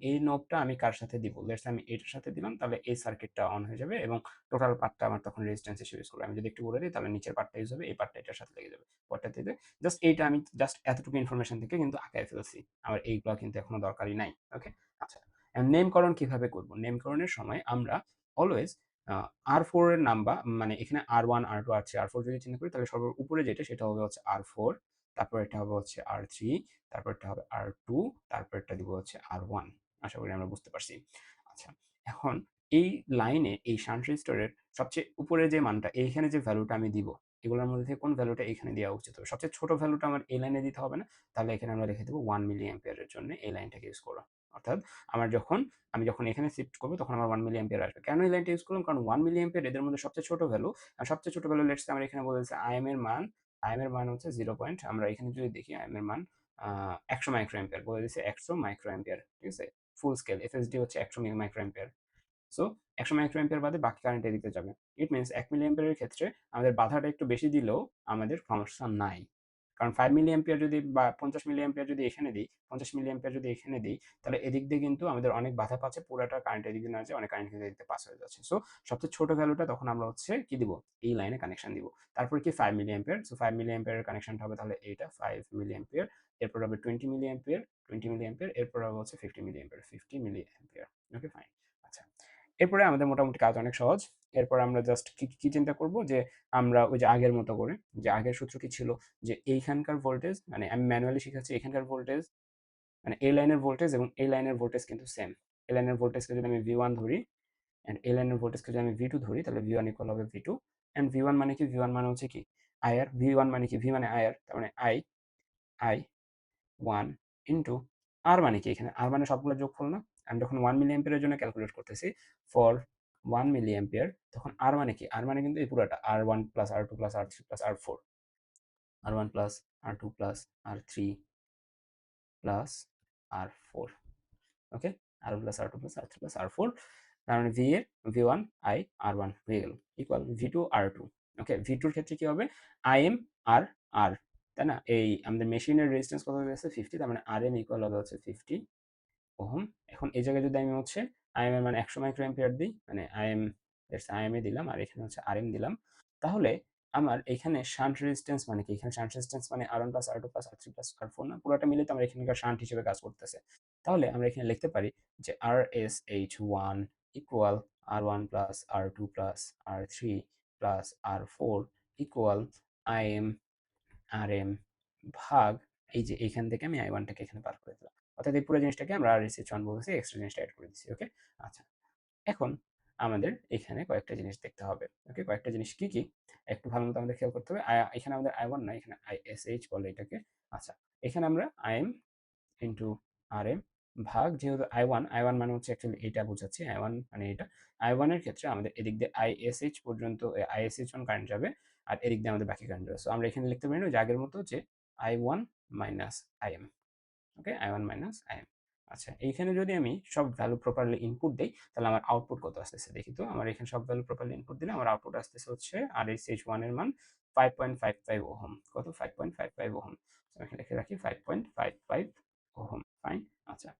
এই নোবটা আমি কার সাথে দিব, লেটস আমি এটার সাথে দিলাম, তাহলে এই সার্কিটটা অন হয়ে যাবে এবং টোটাল পার্টটা আমার তখন রেজিস্ট্যান্স হিসেবে ইউজ করবে। আমি যদি একটু বলে দিই তাহলে নিচের পার্টটা ইউজ হবে, এই পার্টটা এটার সাথে লেগে যাবে, পরটা দিতে জাস্ট এইটা আমি জাস্ট এতটুকু ইনফরমেশন থেকে কিন্তু আঁকায় ফেলছি, আমার এইগুলো কিন্তু এখনো দরকারই নাই ওকে। আচ্ছা, নেমকরণ কিভাবে করব, নেমকরণের সময় আমরা অলওয়েজ R4 এর নাম্বার, মানে এখানে R1 R2 R3 R4 যদি চিন্তা করি তাহলে সর্ব উপরে যেটা সেটা হবে হচ্ছে R4, তারপর এটা হবে হচ্ছে R3, তারপরটা হবে R2, তারপরটা দিব হচ্ছে R1। আশা করি আমরা বুঝতে পারছি। আচ্ছা, এখন এই লাইনে এই শান্ট রেজিস্টরের সবচেয়ে উপরে যে মানটা, এইখানে যে ভ্যালুটা আমি দিব, এগুলোর মধ্যে থেকে কোন ভ্যালুটা এখানে দেওয়া উচিত হবে, সবচেয়ে ছোট ভ্যালুটা আমার এই লাইনে দিতে হবে না, তাহলে এখানে আমরা রেখে দেবো 1 মিলি অ্যাম্পিয়ারের জন্য এই লাইনটাকে ইউজ করো। অর্থাৎ আমার যখন আমি যখন এখানে শিফট করবো তখন আমার 1 মিলি অ্যাম্পিয়ার আসবে। কেন এই লাইনটা ইউজ করলাম, কারণ 1 মিলি অ্যাম্পিয়ার এদের মধ্যে সবচেয়ে ছোট ভ্যালু, আর সবচেয়ে ছোট ভ্যালু লেটস আমরা এখানে বলেছি আইএম এর মান হচ্ছে 0 পয়েন্ট, আমরা এখানে যদি দেখি আইএম এর মান 100 মাইক্রো অ্যাম্পিয়ার বলে দিচ্ছে, 100 মাইক্রো অ্যাম্পিয়ার, ঠিক আছে। ফুল স্কেল এফএসডি হচ্ছে 100 micro ampere. So 100 micro ampere বাদে বাকি কারেন্ট এদিকে যাবে। ইট মিনস 1 মিলি অ্যাম্পিয়ারের ক্ষেত্রে আমাদের বাধাটা একটু বেশি দিলেও আমাদের সমস্যা নাই। কারণ 5 মিলি অ্যাম্পিয়ার যদি বা 50 মিলি অ্যাম্পিয়ার যদি এখানে দিই, 50 মিলি অ্যাম্পিয়ার যদি এখানে দিই, তাহলে এদিক দিয়ে কিন্তু আমাদের অনেক বাধা পাচ্ছে, পুরাটা কারেন্ট এদিক দিয়ে না যায়, অনেক কারেন্ট কিন্তু এদিক দিয়ে পাস হয়ে যাচ্ছে। সো সবচেয়ে ছোট ভ্যালুটা তখন আমরা হচ্ছে কি দিব, এই লাইনে কানেকশন দিব। তারপর কি 5 মিলি অ্যাম্পিয়ার, সো 5 মিলি অ্যাম্পিয়ারের কানেকশনটা হবে তাহলে এইটা 5 মিলি অ্যাম্পিয়ার, এরপর হবে 20 মিলি অ্যাম্পিয়ার, 20 মিলি অ্যাম্পিয়ার, এরপর হবে হচ্ছে 50 milliampere, 50 milliampere. Okay fine. আচ্ছা, এরপরে আমাদের মোটামুটি কাজ অনেক সহজ। এরপর আমরা জাস্ট কি চিন্তা করব যে আমরা ওই যে আগের মতো করে, যে আগের সূত্র কি ছিল, যে এইখানকার ভোল্টেজ, মানে আমি ম্যানুয়ালি শিখাচ্ছি, এখানকার ভোল্টেজ মানে এই লাইনের ভোল্টেজ এবং এই লাইনের ভোল্টেজ কিন্তু সেম। এই লাইনের ভোল্টেজকে যদি আমি V1 ধরি এন্ড এই লাইনের ভোল্টেজকে যদি আমি V2 ধরি, তাহলে V1 ইকুয়াল হবে V2, এন্ড V1 মানে কি, V1 মানে হচ্ছে কি আইআর, V1 মানে কি, V মানে আইআর, তার মানে আই 1 ইন্টু আর মানে কি, এখানে আর মানে সবগুলো যোগফল না, আমি যখন 1 মিলি অ্যাম্পিয়ারের জন্য ক্যালকুলেট করতেছি ফর 1 মিলি অ্যাম্পিয়ার, তখন আর মানে কি, আর মানে কিন্তু এই পুরোটা R1 plus R2 plus R3 plus R4, R1 plus R2 plus R3 plus R4 ওকে, R1 plus R2 plus R3 plus R4, তার মানে V এর V1 I R1 হয়ে গেল ইকুয়াল V2 R2। ওকে, V2 এর ক্ষেত্রে কি হবে, IM আর R, তাই না, এই আমাদের মেশিনের রেজিস্ট্যান্স কত হয়ে গেছে 50, তার মানে RM ইকুয়াল হবে হচ্ছে 50 ওহম। এখন এই জায়গায় যদি আমি হচ্ছে আইএম এর মানে 100 মাইক্রো অ্যাম্পিয়ার দিই, মানে আইএম এ দিলাম আর এখানে হচ্ছে আরএম দিলাম, তাহলে আমার এখানে শান্ট রেজিস্ট্যান্স মানে কি, এখানে শান্ট রেজিস্ট্যান্স মানে R1 plus R2 plus R3 plus R4 না, পুরোটা মিলে তো আমরা এখানকার শান্ট হিসেবে কাজ করতেছে। তাহলে আমরা এখানে লিখতে পারি যে RSH1 equal R1 plus R2 plus R3 plus R4 equal IM RM ভাগ এই যে এখান থেকে আমি I1টাকে এখানে পার করে দিলাম। অর্থাৎ এই পুরো জিনিসটাকে আমরা RSH1 বলতেছি, এক্সট্রা জিনিসটা এড করে দিচ্ছি ওকে। আচ্ছা, এখন আমাদের এখানে কয়েকটা জিনিস দেখতে হবে ওকে, কয়েকটা জিনিস কি কি একটু ভালো মতো আমাদের খেয়াল করতে হবে। এখানে আমাদের I1 না, এখানে ISH বলে এটাকে। আচ্ছা, এখানে আমরা IM ইন্টু RM ভাগ, যেহেতু I1 মানে হচ্ছে অ্যাকচুয়ালি এটা বোঝাচ্ছি, I1 মানে এটা, I1 এর ক্ষেত্রে আমাদের এদিক দিয়ে ISH পর্যন্ত ISH1 কারেন্ট যাবে, আর এদিক দিয়ে আমাদের বাকি কারেন্ট যাবে। সো আমরা এখানে লিখতে পারি না যে আগের মতো যে I1 মাইনাস IM, ওকে, I1 মাইনাস IM। আচ্ছা, এইখানে যদি আমি সব ভ্যালু প্রপারলি ইনপুট দেই তাহলে আমার আউটপুট কত আসতেছে দেখি তো। আমার এখানে সব ভ্যালু প্রপারলি ইনপুট দিলে আমার আউটপুট আসতেছে হচ্ছে RSH1 এর মান 5.55 ওহম, কত 5.55 ওহম। আমি এখানে লিখে রাখি 5.55 ওহম ফাইন। আচ্ছা,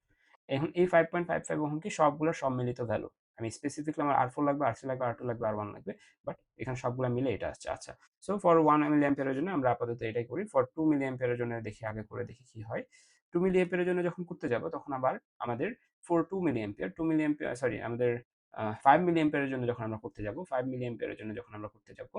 এখন এই 5.55 ওহম কি সবগুলোর সম্মিলিত ভ্যালু, আমি স্পেসিফিকলি আমার R4 লাগবে, R3 লাগবে, R2 লাগবে, R1 লাগবে, বাট এখানে সবগুলো মিলে এটা আসছে। আচ্ছা, সো ফর 1 মিলি অ্যাম্পিয়ারের জন্য আমরা আপাতত এটাই করি। ফর 2 মিলি অ্যাম্পিয়ারের জন্য দেখি, আগে করে দেখি কি হয়। 2 মিলি অ্যাম্পিয়ারের জন্য যখন করতে যাব তখন আবার আমাদের for 2 milliampere 2 milliampere sorry আমাদের 5 মিলি অ্যাম্পিয়ারের জন্য যখন আমরা করতে যাব, 5 মিলি অ্যাম্পিয়ারের জন্য যখন আমরা করতে যাব,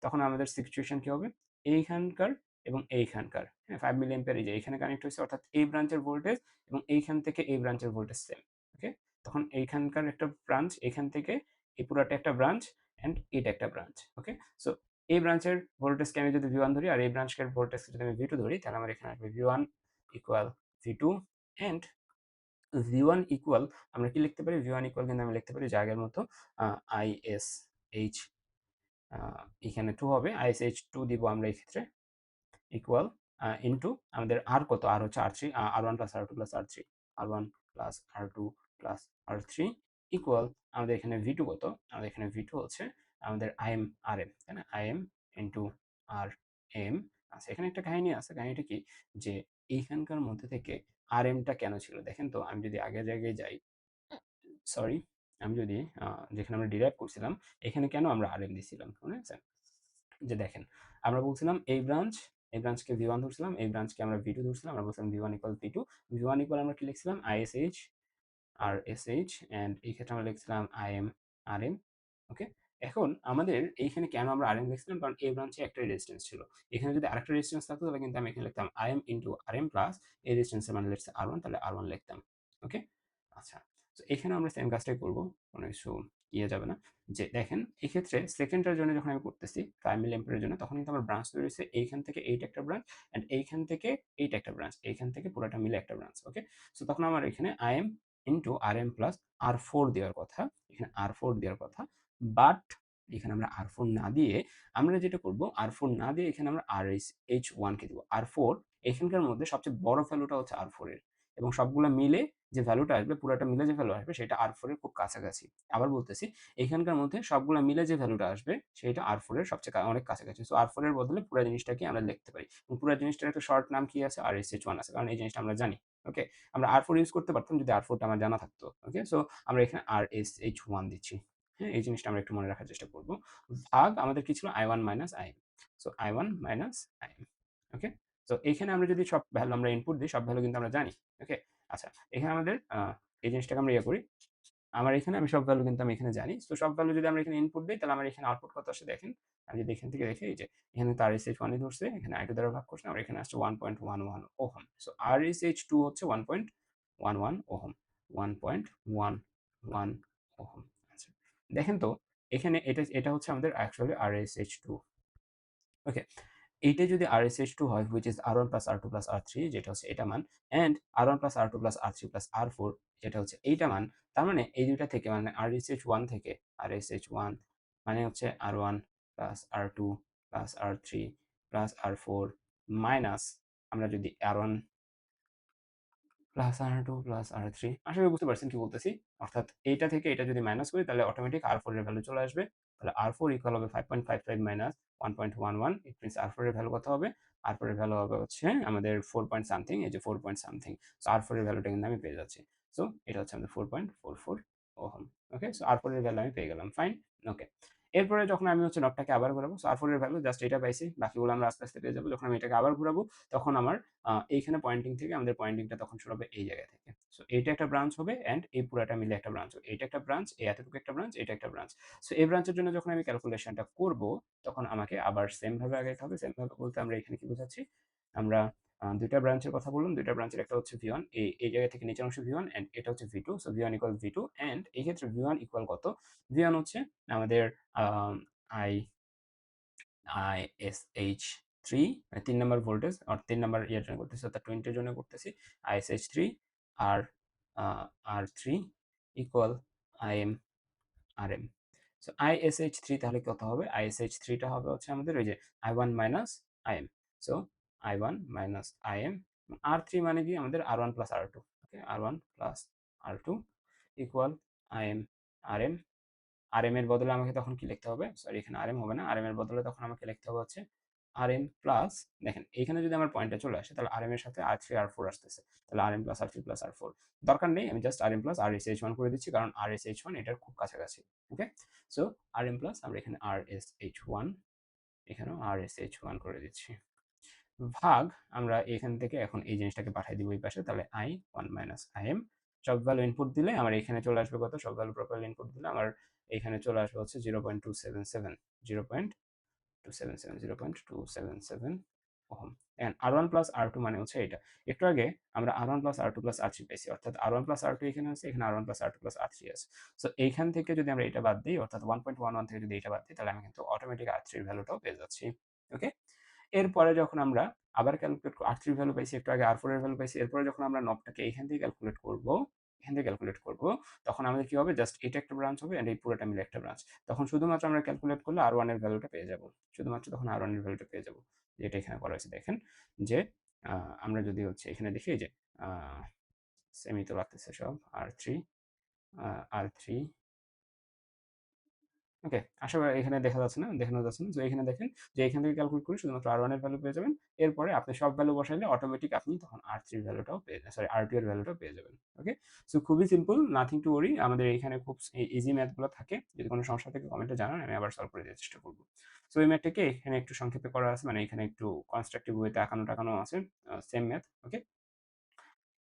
তখন আমাদের সিচুয়েশন কি হবে, এইখানকার এবং এইখানকার, হ্যাঁ 5 মিলি অ্যাম্পিয়ার এই যে এখানে কানেক্ট হয়েছে, অর্থাৎ এই ব্রাঞ্চের ভোল্টেজ এবং এইখান থেকে এই ব্রাঞ্চের ভোল্টেজ সেম। ওকে, তখন এইখানকার একটা ব্রাঞ্চ, এখান থেকে এই পুরাটা একটা ব্রাঞ্চ, অ্যান্ড এটা একটা ব্রাঞ্চ। ওকে, সো এই ব্রাঞ্চের ভোল্টেজকে আমি যদি V1 ধরি আর এই ব্রাঞ্চের ভোল্টেজকে যদি আমি V2 ধরি, তাহলে আমার এখানে আসবে V1 equal V2, and V1 equal আমরা কি লিখতে পারি, V1 ইকুয়াল কিন্তু আমি লিখতে পারি যে আগের মতো ISH, এখানে 2 হবে, ISH2 দিব আমরা এই ক্ষেত্রে, ইকুয়াল ইন্টু আমাদের আর কত, আর হচ্ছে আর থ্রি, আর one plus R two plus R three, আর one plus R two plus R three equal আমাদের এখানে ভি টু কত, আমাদের এখানে ভি টু হচ্ছে আমাদের আই এম আর এম, তাই না, I M into R M. আচ্ছা, এখানে একটা কাহিনী আছে, কাহিনীটা কি, যে এইখানকার মধ্যে থেকে আর এমটা কেন ছিল দেখেন তো। আমি যদি আগের জায়গায় যাই, সরি, আমি যদি যেখানে আমরা ডিরাইভ করছিলাম, এখানে কেন আমরা আর এম দিছিলাম মনে আছে, যে দেখেন আমরা বলছিলাম এই ব্রাঞ্চকে ভি ওয়ান ধরছিলাম, এই ব্রাঞ্চকে আমরা ভি টু ধরছিলাম, আমরা বলছিলাম V one equal V two, V one equal আমরা কি লিখছিলাম আইএসএইচ আর এসএইচ, অ্যান্ড এই ক্ষেত্রে আমরা লিখছিলাম আই এম আর এম। ওকে, এখন আমাদের এইখানে কেন আমরা আর এম লিখছিলাম, কারণ এই ব্রাঞ্চে একটা রেজিস্ট্যান্স ছিল, এখানে যদি আরেকটা রেজিস্ট্যান্স থাকতো তাহলে কিন্তু আমি এখানে লিখতাম I M into R M plus এই রেজিস্ট্যান্সের মানে লিখছে আর ওয়ান, তাহলে আর ওয়ান লিখতাম। ওকে, আচ্ছা, তো এখানে আমরা সেম কাজটাই করবো, কোনো কিছু ইয়ে যাবে না। যে দেখেন এক্ষেত্রে সেকেন্ডটার জন্য যখন আমি করতেছি প্রাইমারি ল্যাম্পের জন্য, তখন কিন্তু আমার ব্রাঞ্চ তৈরি হয়েছে এইখান থেকে এইটা একটা ব্রাঞ্চ, অ্যান্ড এইখান থেকে এইটা একটা ব্রাঞ্চ, এইখান থেকে পুরোটা মিলে একটা ব্রাঞ্চ। ওকে, সো তখন আমার এখানে I M into R M plus R four দেওয়ার কথা, এখানে আর ফোর দেওয়ার কথা, বাট এখানে আমরা আর ফোর না দিয়ে আমরা যেটা করবো, আর ফোর না দিয়ে এখানে আমরা আর এইচ ওয়ানকে দিব। আর ফোর এখানকার মধ্যে সবচেয়ে বড় ভ্যালুটা হচ্ছে আর ফোর এর, এবং সবগুলো মিলে যে ভ্যালুটা আসবে, পুরোটা মিলে যে ভ্যালু আসবে সেটা আর ফোর এর খুব কাছাকাছি। আবার বলতেছি, এখানকার মধ্যে সবগুলো মিলে যে ভ্যালুটা আসবে সেটা আর ফোর এর সবচেয়ে অনেক কাছাকাছি। সো আর ফোর এর বদলে পুরো জিনিসটাকে আমরা লিখতে পারি, এবং পুরো জিনিসটার একটা শর্ট নাম কি আছে, আর এস এইচ ওয়ান আছে, কারণ এই জিনিসটা আমরা জানি। ওকে, আমরা আর ফোর ইউজ করতে পারতাম যদি আর ফোরটা আমার জানা থাকতো। ওকে, সো আমরা এখানে আর এস এইচ ওয়ান দিচ্ছি। হ্যাঁ, এই জিনিসটা আমরা একটু মনে রাখার চেষ্টা করবো। ভাগ আমাদের কি ছিল, I one minus I M, so I one minus I M. Okay, তো এইখানে আমরা যদি সব ভ্যালু আমরা ইনপুট দিই, সব ভ্যালু কিন্তু আমরা জানি। ওকে, আচ্ছা, এখানে আমাদের এই জিনিসটাকে আমরা ইয়ে করি, আমার এখানে আমি সব ভ্যালু কিন্তু আমি এখানে জানি। তো সব ভ্যালু যদি আমরা এখানে ইনপুট দিই, তাহলে আমার এখানে আউটপুট কত আসে দেখেন। আমি যদি এখান থেকে দেখি, এই যে এখানে তো আর এস এইচ ওয়ানই ধরছে, এখানে আই টু দ্বারা ভাগ করছে, আমার এখানে আসছে 1.11 ওহম। সো আর এস এইচ টু হচ্ছে 1.11 ওহম, 1.11 ওহম। আচ্ছা, দেখেন তো এখানে এটা এটা হচ্ছে আমাদের অ্যাকচুয়ালি আর এস এইচ টু। ওকে, এইটা যদি RSH2 হয়, which is R1 plus R2 plus R3, যেটা হচ্ছে এটা মান, and R1 plus R2 plus R3 plus R4, যেটা হচ্ছে এইটা মান, তার মানে এই দুইটা থেকে, মানে RSH1 থেকে, RSH1 মানে হচ্ছে R1 plus R2 plus R3 plus R4 minus, আমরা যদি R1 plus R two plus R three, আশা করি বুঝতে পারছেন কি বলতেছি। অর্থাৎ এইটা থেকে এটা যদি মাইনাস করি, তাহলে অটোমেটিক আর ফোর এর ভ্যালু চলে আসবে। তাহলে আর ফোর ইকুয়াল হবে 5.55 minus 1.11, it means R four এর ভ্যালু কত হবে, আর ফোর এর ভ্যালু হবে হচ্ছে আমাদের 4 পয়েন্ট সামথিং, এই যে 4 পয়েন্ট সামথিং। সো আর ফোর এর ভ্যালুটা কিন্তু আমি পেয়ে যাচ্ছি। সো এটা হচ্ছে আমাদের 4.44 ওহম। ওকে, সো আর ফোর এর ভ্যালু আমি পেয়ে গেলাম, ফাইন। ওকে, এরপরে যখন আমি হচ্ছে নটটাকে আবার ঘুরাবো, সো আর ফোর এর ভ্যালু জাস্ট এটা পাইছি, বাকিগুলো আমরা আস্তে আস্তে পেয়ে যাবো। যখন আমি এটাকে আবার ঘুরাবো, তখন আমার এইখানে পয়েন্টিং থেকে আমাদের পয়েন্টিংটা তখন শুরু হবে এই জায়গা থেকে। সো এইটা একটা ব্রাঞ্চ হবে, অ্যান্ড এই পুরাটা মিলে একটা ব্রাঞ্চ হবে। এইটা একটা ব্রাঞ্চ, এই এতটুকু একটা ব্রাঞ্চ, এটা একটা ব্রাঞ্চ। সো এই ব্রাঞ্চের জন্য যখন আমি ক্যালকুলেশনটা করব, তখন আমাকে আবার সেম ভাবে আগাইতে হবে। সেম ভাবে বলতে আমরা এখানে কি বোঝাচ্ছি, আমরা দুইটা ব্রাঞ্চের কথা বললাম, দুইটা ব্রাঞ্চের একটা হচ্ছে ভি ওয়ান, এই জায়গা থেকে নিচের অংশ ভি ওয়ান, অ্যান্ড এটা হচ্ছে V two. So V one equal V two, and এই ক্ষেত্রে ভি ওয়ান ইকুয়াল কত, ভি ওয়ান হচ্ছে আমাদের আই ISH 3, মানে 3 নাম্বার ভোল্টেজ আর 3 নাম্বার ইয়ার জন্য করতেছি, অর্থাৎ 20 এর জন্য করতেছি। ISH 3 আর R3 equal IM RM। So ISH 3 তাহলে কত হবে, ISH 3 টা হবে হচ্ছে আমাদের ওই যে I1 minus IM। So I1 minus IM, R3 মানে কি আমাদের R1 প্লাস R2। ওকে, R1 plus R2 equal IM RM। RM এর বদলে আমাকে তখন কি লিখতে হবে, সরি এখানে আরএম হবে না, আরএম এর বদলে তখন আমাকে লিখতে হবে হচ্ছে আরএম প্লাস, দেখেন এইখানে যদি আমার পয়েন্টটা চলে আসে, তাহলে আরএম এর সাথে আর থ্রি আর ফোর আসতেছে, তাহলে RM plus R three plus R four দরকার নেই, আমি জাস্ট আরএম প্লাস আর এস এইচ ওয়ান করে দিচ্ছি, কারণ আর এস এইচ ওয়ান এটার খুব কাছাকাছি। ওকে, সো আরএম প্লাস আমরা এখানে আর এস এইচ ওয়ান, এখানেও আর এস এইচ ওয়ান করে দিচ্ছি, ভাগ আমরা এখান থেকে এখন এই জিনিসটাকে পাঠিয়ে দিব এই পাশে, তাহলে I one minus I M, সব ভ্যালু ইনপুট দিলে আমার এখানে চলে আসবে কত, সব ভ্যালু প্রপারলি ইনপুট দিলে আমার এখানে চলে আসবে হচ্ছে 0.277, 0.277, 0.277 ohm. And R one plus R two মানে হচ্ছে এটা, একটু আগে আমরা R one plus R two plus R three পেয়েছি, অর্থাৎ R one plus R two এখানে আছে, এখানে R one plus R two plus R three আছে। সো এইখান থেকে যদি আমরা এটা বাদ দিই, অর্থাৎ 1.11 থেকে যদি এটা বাদ দিই, তাহলে আমি কিন্তু অটোমেটিক আর থ্রির ভ্যালুটাও পেয়ে যাচ্ছি। ওকে, এরপরে যখন আমরা আবার ক্যালকুলেট আর থ্রি ভ্যালু পাইছি, একটু আগে আর ফোর এর ভ্যালু পাইছি, এরপরে যখন আমরা নবটাকে এইখান থেকে ক্যালকুলেট করব, এখান থেকে ক্যালকুলেট করব, তখন আমাদের কি হবে, জাস্ট এটা একটা ব্রাঞ্চ হবে, এন্ড এই পুরোটা মিলে একটা ব্রাঞ্চ। তখন শুধুমাত্র আমরা ক্যালকুলেট করলে R1 এর ভ্যালুটা পেয়ে যাব, শুধুমাত্র তখন R1 এর ভ্যালুটা পেয়ে যাব। যেটা এখানে করা হয়েছে দেখেন, যে আমরা যদি হচ্ছে এখানে দেখি যে সেমি তো লাগতেছে সব, R3 R3, ওকে, আশা করি এখানে দেখা যাচ্ছে না, দেখানো যাচ্ছে না। তো এখানে দেখেন যে এখান থেকে ক্যালকুলেট করে শুধুমাত্র R1 এর ভ্যালু পেয়ে যাবেন। এরপরে আপনি সব ভ্যালু বসাইলে অটোমেটিক আপনি তখন R3 এর ভ্যালুটাও পেয়ে যাবেন, সরি R2 এর ভ্যালুটাও পেয়ে যাবেন। ওকে, সো খুবই সিম্পল, নাথিং টু ওয়ারি। আমাদের এখানে খুব ইজি ম্যাথগুলো থাকে। যদি কোনো সমস্যা থাকে কমেন্টে জানান, আমি আবার সলভ করে দেওয়ার চেষ্টা করব। সো এই ম্যাথটাকে এখানে একটু সংক্ষেপে করা আছে, মানে এখানে একটু কনস্ট্রাকটিভ ওয়েতে আঁকানো টাকানো আছে, সেম ম্যাথ। ওকে,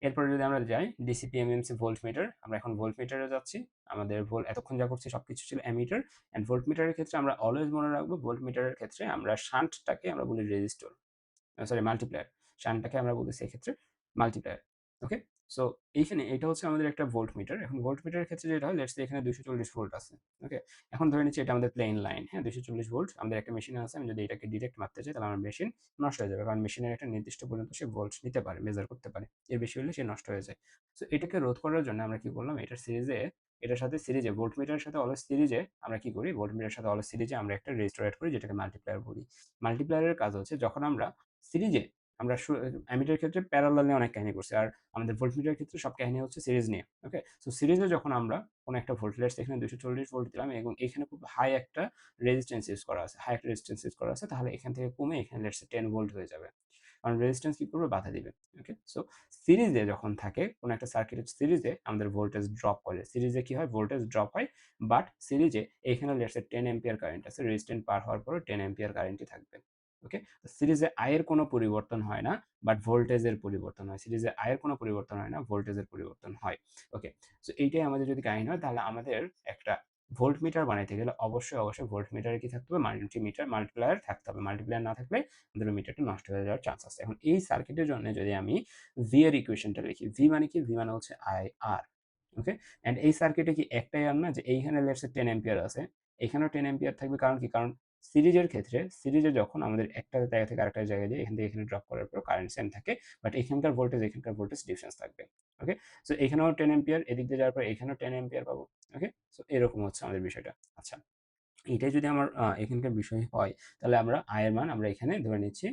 এরপরে যদি আমরা যাই ডিসি পিএমএমসি ভোল্টমিটার, আমরা এখন ভোল্টমিটারে যাচ্ছি। আমাদের এতক্ষণ যা করছি সবকিছু ছিল অ্যামিটার, এন্ড ভোল্টমিটারের ক্ষেত্রে আমরা অলওয়েজ মনে রাখবো, ভোল্টমিটারের ক্ষেত্রে আমরা শান্টটাকে আমরা বলি রেজিস্টর, সরি মাল্টিপ্লায়ার। শান্টটাকে আমরা বলতেছি এক্ষেত্রে মাল্টিপ্লায়ার। ওকে, সো এইখানে এটা হচ্ছে আমাদের একটা ভোল্টমিটার। এখন ভোল্টমিটারের ক্ষেত্রে যেটা হয়, লেটস সে এখানে 240 ভোল্ট আছে। ওকে, এখন ধরে নিচ্ছি এটা আমাদের প্লেন লাইন, হ্যাঁ 240 ভোল্ট আমাদের একটা মেশিনে আছে। আমি যদি এটাকে ডিরেক্ট মাপতে চাই তাহলে আমার মেশিন নষ্ট হয়ে যাবে, কারণ মেশিনের একটা নির্দিষ্ট পর্যন্ত সে ভোল্ট নিতে পারে, মেজার করতে পারে, এর বেশি হলে সে নষ্ট হয়ে যায়। সো এটাকে রোধ করার জন্য আমরা কি করলাম, এটার সিরিজে, এটার সাথে সিরিজে ভোল্টমিটারের সাথে অলওয়েজ সিরিজে আমরা কি করি, ভোল্টমিটারের সাথে অলওয়েজ সিরিজে আমরা একটা রেজিস্টার অ্যাড করি, যেটাকে মাল্টিপ্লায়ার বলি। মাল্টিপ্লায়ারের কাজ হচ্ছে যখন আমরা সিরিজে, আমরা অ্যামিটার ক্ষেত্রে প্যারালাল নিয়ে অনেক কাহিনী করছি, আর আমাদের ভোল্টমিটার ক্ষেত্রে সব কাহিনী হচ্ছে সিরিজ নিয়ে। ওকে, সো সিরিজে যখন আমরা কোনো একটা ভোল্টেজ এখানে 240 ভোল্ট দিলাম, এবং এখানে খুব হাই একটা রেজিস্ট্যান্স ইউজ করা আছে, হাই একটা রেজিস্ট্যান্স ইউজ করা আছে, তাহলে এখান থেকে কমে এখানে লেটস 10 ভোল্ট হয়ে যাবে, কারণ রেজিস্ট্যান্স কি করবে, বাধা দিবে। ওকে, সো সিরিজে যখন থাকে কোনো একটা সার্কিটের, সিরিজে আমাদের ভোল্টেজ ড্রপ করে, সিরিজে কি হয়, ভোল্টেজ ড্রপ হয়, বাট সিরিজে এখানে লেটস 10 এম্পিয়ার কারেন্ট আছে, রেজিস্ট্যান্স পার হওয়ার পরে 10 এম্পিয়ার কারেন্টই থাকবে। ওকে, সিরিজে আয়ের কোনো পরিবর্তন হয় না, বাট ভোল্টেজের পরিবর্তন হয়। সিরিজে আয়ের কোনো পরিবর্তন হয় না, ভোল্টেজের পরিবর্তন হয়। ওকে, সো এইটাই আমাদের যদি কাহিনী হয়, তাহলে আমাদের একটা ভোল্টমিটার বানাইতে গেলে অবশ্যই অবশ্যই ভোল্টমিটারে কি থাকতে হবে, মাল্টিমিটার মাল্টিপ্লায়ার থাকতে হবে। মাল্টিপ্লায়ার না থাকলে আমাদের মিটারটা নষ্ট হয়ে যাওয়ার চান্স আছে। এখন এই সার্কিটের জন্য যদি আমি ভি এর ইকুয়েশনটা লিখি, ভি মানে কি, ভি মানে হচ্ছে আই আর। ওকে, এন্ড এই সার্কিটে কি একটাই আর না, যে এইখানে লেটস 10 এম্পিয়ার আছে, এখানেও 10 এম্পিয়ার থাকবে, কারণ কি, কারণ সিরিজের ক্ষেত্রে, সিরিজে যখন আমাদের একটা জায়গা থেকে আরেকটা জায়গায় দিয়ে এখান থেকে এখানে ড্রপ করার পর কারেন্ট সেম থাকে, বাট এখানকার ভোল্টেজ ডিফারেন্স থাকবে। ওকে, সো এখানেও 10 এম্পিয়ার, এদিক দিয়ে যাওয়ার পর এখানেও 10 এম্পিয়ার পাবো। ওকে, সো এরকম হচ্ছে আমাদের বিষয়টা। আচ্ছা, এটাই যদি আমার এখানকার বিষয় হয়, তাহলে আমরা আয়ের মান আমরা এখানে ধরে নিচ্ছি।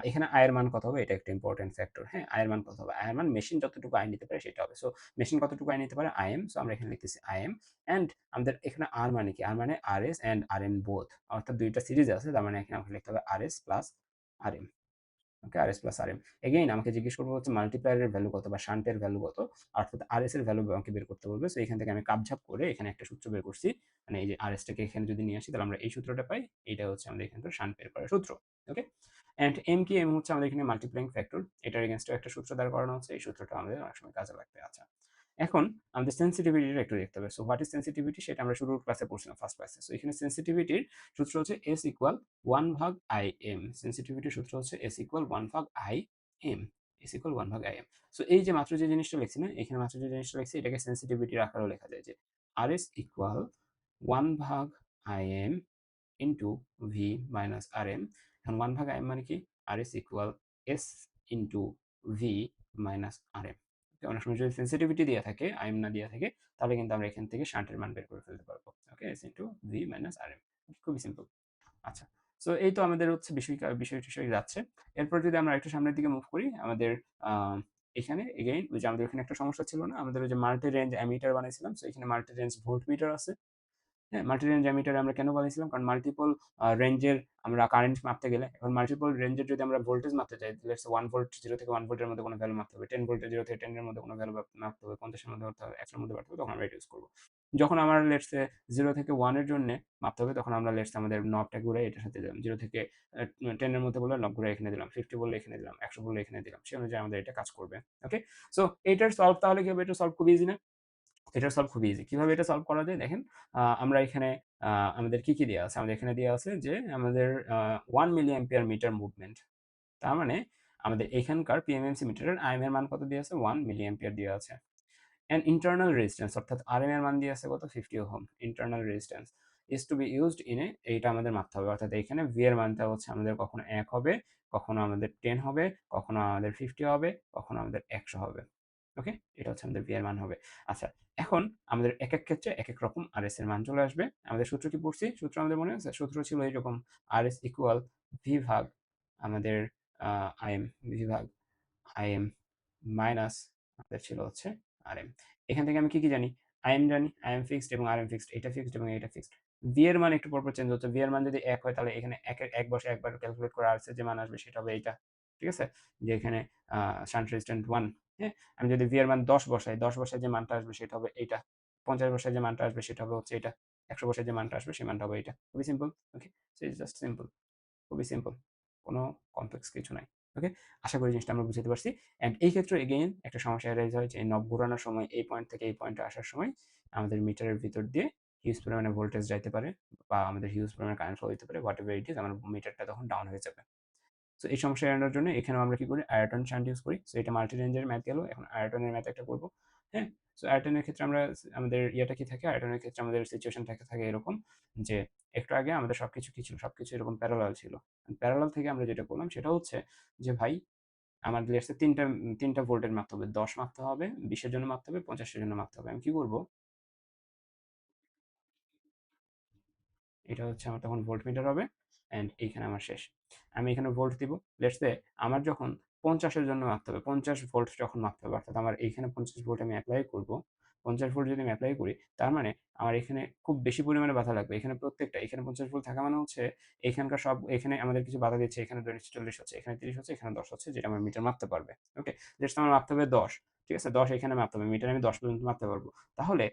এখানে আয়ের মান কত হবে, এটা একটা ইম্পর্টেন্ট ফ্যাক্টর। হ্যাঁ, আয়ের মান কত হবে, আয়ের মান মেশিন যতটুকু আয় নিতে পারে সেটা হবে। সো মেশিন কতটুকু আয় নিতে পারে, আইএম। সো আমরা এখানে লিখতেছি আইএম, এন্ড আমাদের এখানে আর মানে কি, আর মানে R S and R M both, অর্থাৎ দুইটা সিরিজ আছে, তার মানে এখানে আমাকে লিখতে হবে R S plus R M. Okay, R S plus R M. Again আমাকে জিজ্ঞেস করবো হচ্ছে মাল্টিপ্লায়ারের ভ্যালু কত বা শান্টের ভ্যালু কত, অর্থাৎ আর এস এর ভ্যালু আমাকে বের করতে বলবে। সো এখান থেকে আমি কাপঝাপ করে এখানে একটা সূত্র বের করছি, মানে এই যে আর এসটাকে এখানে যদি নিয়ে আসি তাহলে আমরা এই সূত্রটা পাই, এটা হচ্ছে আমাদের এখানকার শান্ট বের করার সূত্র। ওকে, এন্ড এম কি, এম হচ্ছে আমাদের এখানে মাল্টিপ্লাইং ফ্যাক্টর, এটার এগেনস্টে একটা সূত্র দ্বারা করানো হচ্ছে, এই সূত্রটা আমাদের অনেক সময় কাজে লাগবে। আচ্ছা, এখন আমাদের সেন্সিটিভিটিটা একটু দেখতে হবে। সো হোয়াট ইজ সেন্সিটিভিটি, সেটা আমরা শুরুর ক্লাসে পড়ছিলাম, ফার্স্ট ক্লাসে। সো এখানে সেন্সিটিভিটির সূত্র হচ্ছে এস ইকুয়াল 1 ভাগ আই এম। সেন্সিটিভিটির সূত্র হচ্ছে এস ইকুয়াল 1 ভাগ আই এম, এস ইকুয়াল 1 ভাগ আই এম। সো এই যে মাত্র যে জিনিসটা লিখছি না, এখানে মাত্র যে জিনিসটা লিখছি, এটাকে সেন্সিটিভিটির আকারেও লেখা যায়, যে আর এস ইকুয়াল 1 ভাগ I M into V minus R M. এখন 1 ভাগ আই এম মানে কি, R S equal S into V minus R M. অনেক সময় যদি সেন্সিটিভিটি দেওয়া থাকে, আইএম না দেওয়া থাকে, তাহলে কিন্তু আমরা এখান থেকে শান্টের মান বের করে ফেলতে পারবো। Okay, S into V minus R M, খুবই সিম্পল। আচ্ছা, সো এই তো আমাদের হচ্ছে বিষয় টিষয় যাচ্ছে। এরপর যদি আমরা একটু সামনের দিকে মুভ করি, আমাদের এখানে এগেইন ওই যে আমাদের এখানে একটা সমস্যা ছিল না, আমাদের ওই যে মাল্টি রেঞ্জ অ্যামিটার বানাইছিলাম। সো এখানে মাল্টি রেঞ্জ ভোল্ট মিটার আছে। হ্যাঁ, মাল্টি রেঞ্জ অ্যামিটার আমরা কেন বানিয়েছিলাম, কারণ মাল্টিপল রেঞ্জের আমরা কারেন্ট মাপতে গেলে, এখন মাল্টিপল রেঞ্জের যদি আমরা ভোল্টেজ মাপতে চাই, লেটস 1 ভোল্ট, 0 থেকে 1 ভোল্টের মধ্যে কোনো ভ্যালু মাপতে হবে, 10 ভোল্টের 0 থেকে 10 এর মধ্যে কোনো ভ্যালু মাপতে হবে, 50 এর মধ্যে মাপতে হবে, 100 এর মধ্যে মাপতে হবে, তখন আমরা এটা ইউজ করব। যখন আমার লেটস 0 থেকে 1 এর জন্য মাপতে হবে, তখন আমরা লেটস আমাদের নবটা ঘুরে এটার সাথে দিলাম, 0 থেকে 10 এর মধ্যে বললে নব ঘুরে এখানে দিলাম, 50 বললে এখানে দিলাম, 100 বললে এখানে দিলাম, সেই অনুযায়ী আমাদের এটা কাজ করবে। ওকে, সো এটার সলভ তাহলে কি হবে, এটা সলভ খুব ইজি না, এটা সলভ খুবই ইজি। কিভাবে এটা সলভ করা যায় দেখেন, আমরা এখানে আমাদের কি দেয়া আছে? আমাদের এখানে দেয়া আছে যে আমাদের 1 মিলি অ্যাম্পিয়ার মিটার মুভমেন্ট। তার মানে আমাদের এখানকার পিএমএমসি মিটারের আইএম এর মান কত দেয়া আছে? 1 মিলি অ্যাম্পিয়ার দেয়া আছে। অ্যান্ড ইন্টারনাল রেজিস্ট্যান্স অর্থাৎ আরএম এর মান দিয়ে আছে কত? 50 ohm. Internal resistance is to be used in a, এইটা আমাদের মাপতে হবে। অর্থাৎ এখানে ভি এর মানটা হচ্ছে আমাদের কখনো 1 হবে, কখনো আমাদের 10 হবে, কখনো আমাদের 50 হবে, কখনো আমাদের 100 হবে। ওকে, এটা হচ্ছে আমাদের ভি এর মান হবে। আচ্ছা, এখন আমাদের এক এক ক্ষেত্রে এক এক রকম আর এস এর মান চলে আসবে। আমাদের সূত্র কি পড়ছি? সূত্র আমাদের মনে আছে? সূত্র ছিল এইরকম, আর এস ইকুয়াল ভি ভাগ আমাদের আই এম, ভি ভাগ আই এম মাইনাস আমাদের ছিল হচ্ছে আর এম। এখান থেকে আমি কি কি জানি? আই এম জানি, আই এম ফিক্সড এবং আর এম ফিক্সড, এটা ফিক্সড এবং এটা ফিক্সড। ভি এর মান একটু পরপর চেঞ্জ হচ্ছে। ভি এর মান যদি এক হয় তাহলে এখানে এক বসে একবার ক্যালকুলেট করে আর এর যে মান আসবে সেটা হবে এইটা। ঠিক আছে? যে এখানে শান্ট রেজিস্ট্যান্ট 1, হ্যাঁ? আমি যদি ভি এর মান 10 বসাই, 10 বসায় যে মানটা আসবে সেটা হবে এইটা। 50 বসায় যে মানটা আসবে সেটা হবে হচ্ছে এটা। 100 বসায় যে মানটা আসবে সেই মানটা হবে এইটা। খুবই simple. Okay? So it's just simple. খুবই সিম্পল, কোনো কমপ্লেক্স কিছু নাই। ওকে, আশা করি জিনিসটা আমরা বুঝতে পারছি। অ্যান্ড এই ক্ষেত্রে এগেইন একটা সমস্যা এরাইজ হয় যে নব ঘোরানোর সময় এই পয়েন্ট থেকে এই পয়েন্টে আসার সময় আমাদের মিটারের ভিতর দিয়ে হিউজ পরিমাণে ভোল্টেজ যাইতে পারে বা আমাদের হিউজ পরিমাণে কারেন্ট ফ্লো হতে পারে, হোয়াট এভার ইট ইজ, আমার মিটারটা তখন ডাউন হয়ে যাবে। সো এই সমস্যা এড়ানোর জন্য এখানেও আমরা কি করি, আয়রটন শান্ট ইউজ করি। সো এটা মাল্টি রেঞ্জের ম্যাথ গেল, এখন আয়রটনের ম্যাথ একটা করবো। হ্যাঁ, সো আয়রটনের ক্ষেত্রে আমরা আমাদের ইয়েটা কি থাকে, আয়রটনের ক্ষেত্রে আমাদের সিচুয়েশন থাকে এরকম যে একটু আগে আমাদের সবকিছু কি ছিল, সবকিছু এরকম প্যারালাল ছিল। প্যারালাল থেকে আমরা যেটা করলাম সেটা হচ্ছে যে ভাই আমাদের লেটস সে তিনটা ভোল্টের মাপতে হবে, 10 মাপতে হবে, 20 এর জন্য মাপতে হবে, 50 এর জন্য মাপতে হবে। আমি কি করব, এটা হচ্ছে আমার তখন ভোল্টমিটার হবে অ্যান্ড এইখানে আমার শেষ। আমি এখানে ভোল্ট দিব। লেটস সে আমার যখন 50 এর জন্য মাপতে হবে, 50 ভোল্ট যখন মাপতে হবে, অর্থাৎ আমার এইখানে 50 ভোল্ট আমি অ্যাপ্লাই করব। 50 ভোল্ট যদি আমি অ্যাপ্লাই করি তার মানে আমার এখানে খুব বেশি পরিমাণে বাধা লাগবে। এখানে প্রত্যেকটা, এখানে 50 ভোল্ট থাকা মানে হচ্ছে এখানকার সব, এখানে আমাদের কিছু বাধা দিচ্ছে, এখানে 40 হচ্ছে, এখানে 30 হচ্ছে, এখানে 10 হচ্ছে, যেটা আমার মিটার মাপতে পারবে। ওকে, লেটস আমার মাপতে হবে 10। ঠিক আছে, 10 এখানে মাপতে হবে, মিটারে আমি 10 পর্যন্ত মাপতে পারবো। তাহলে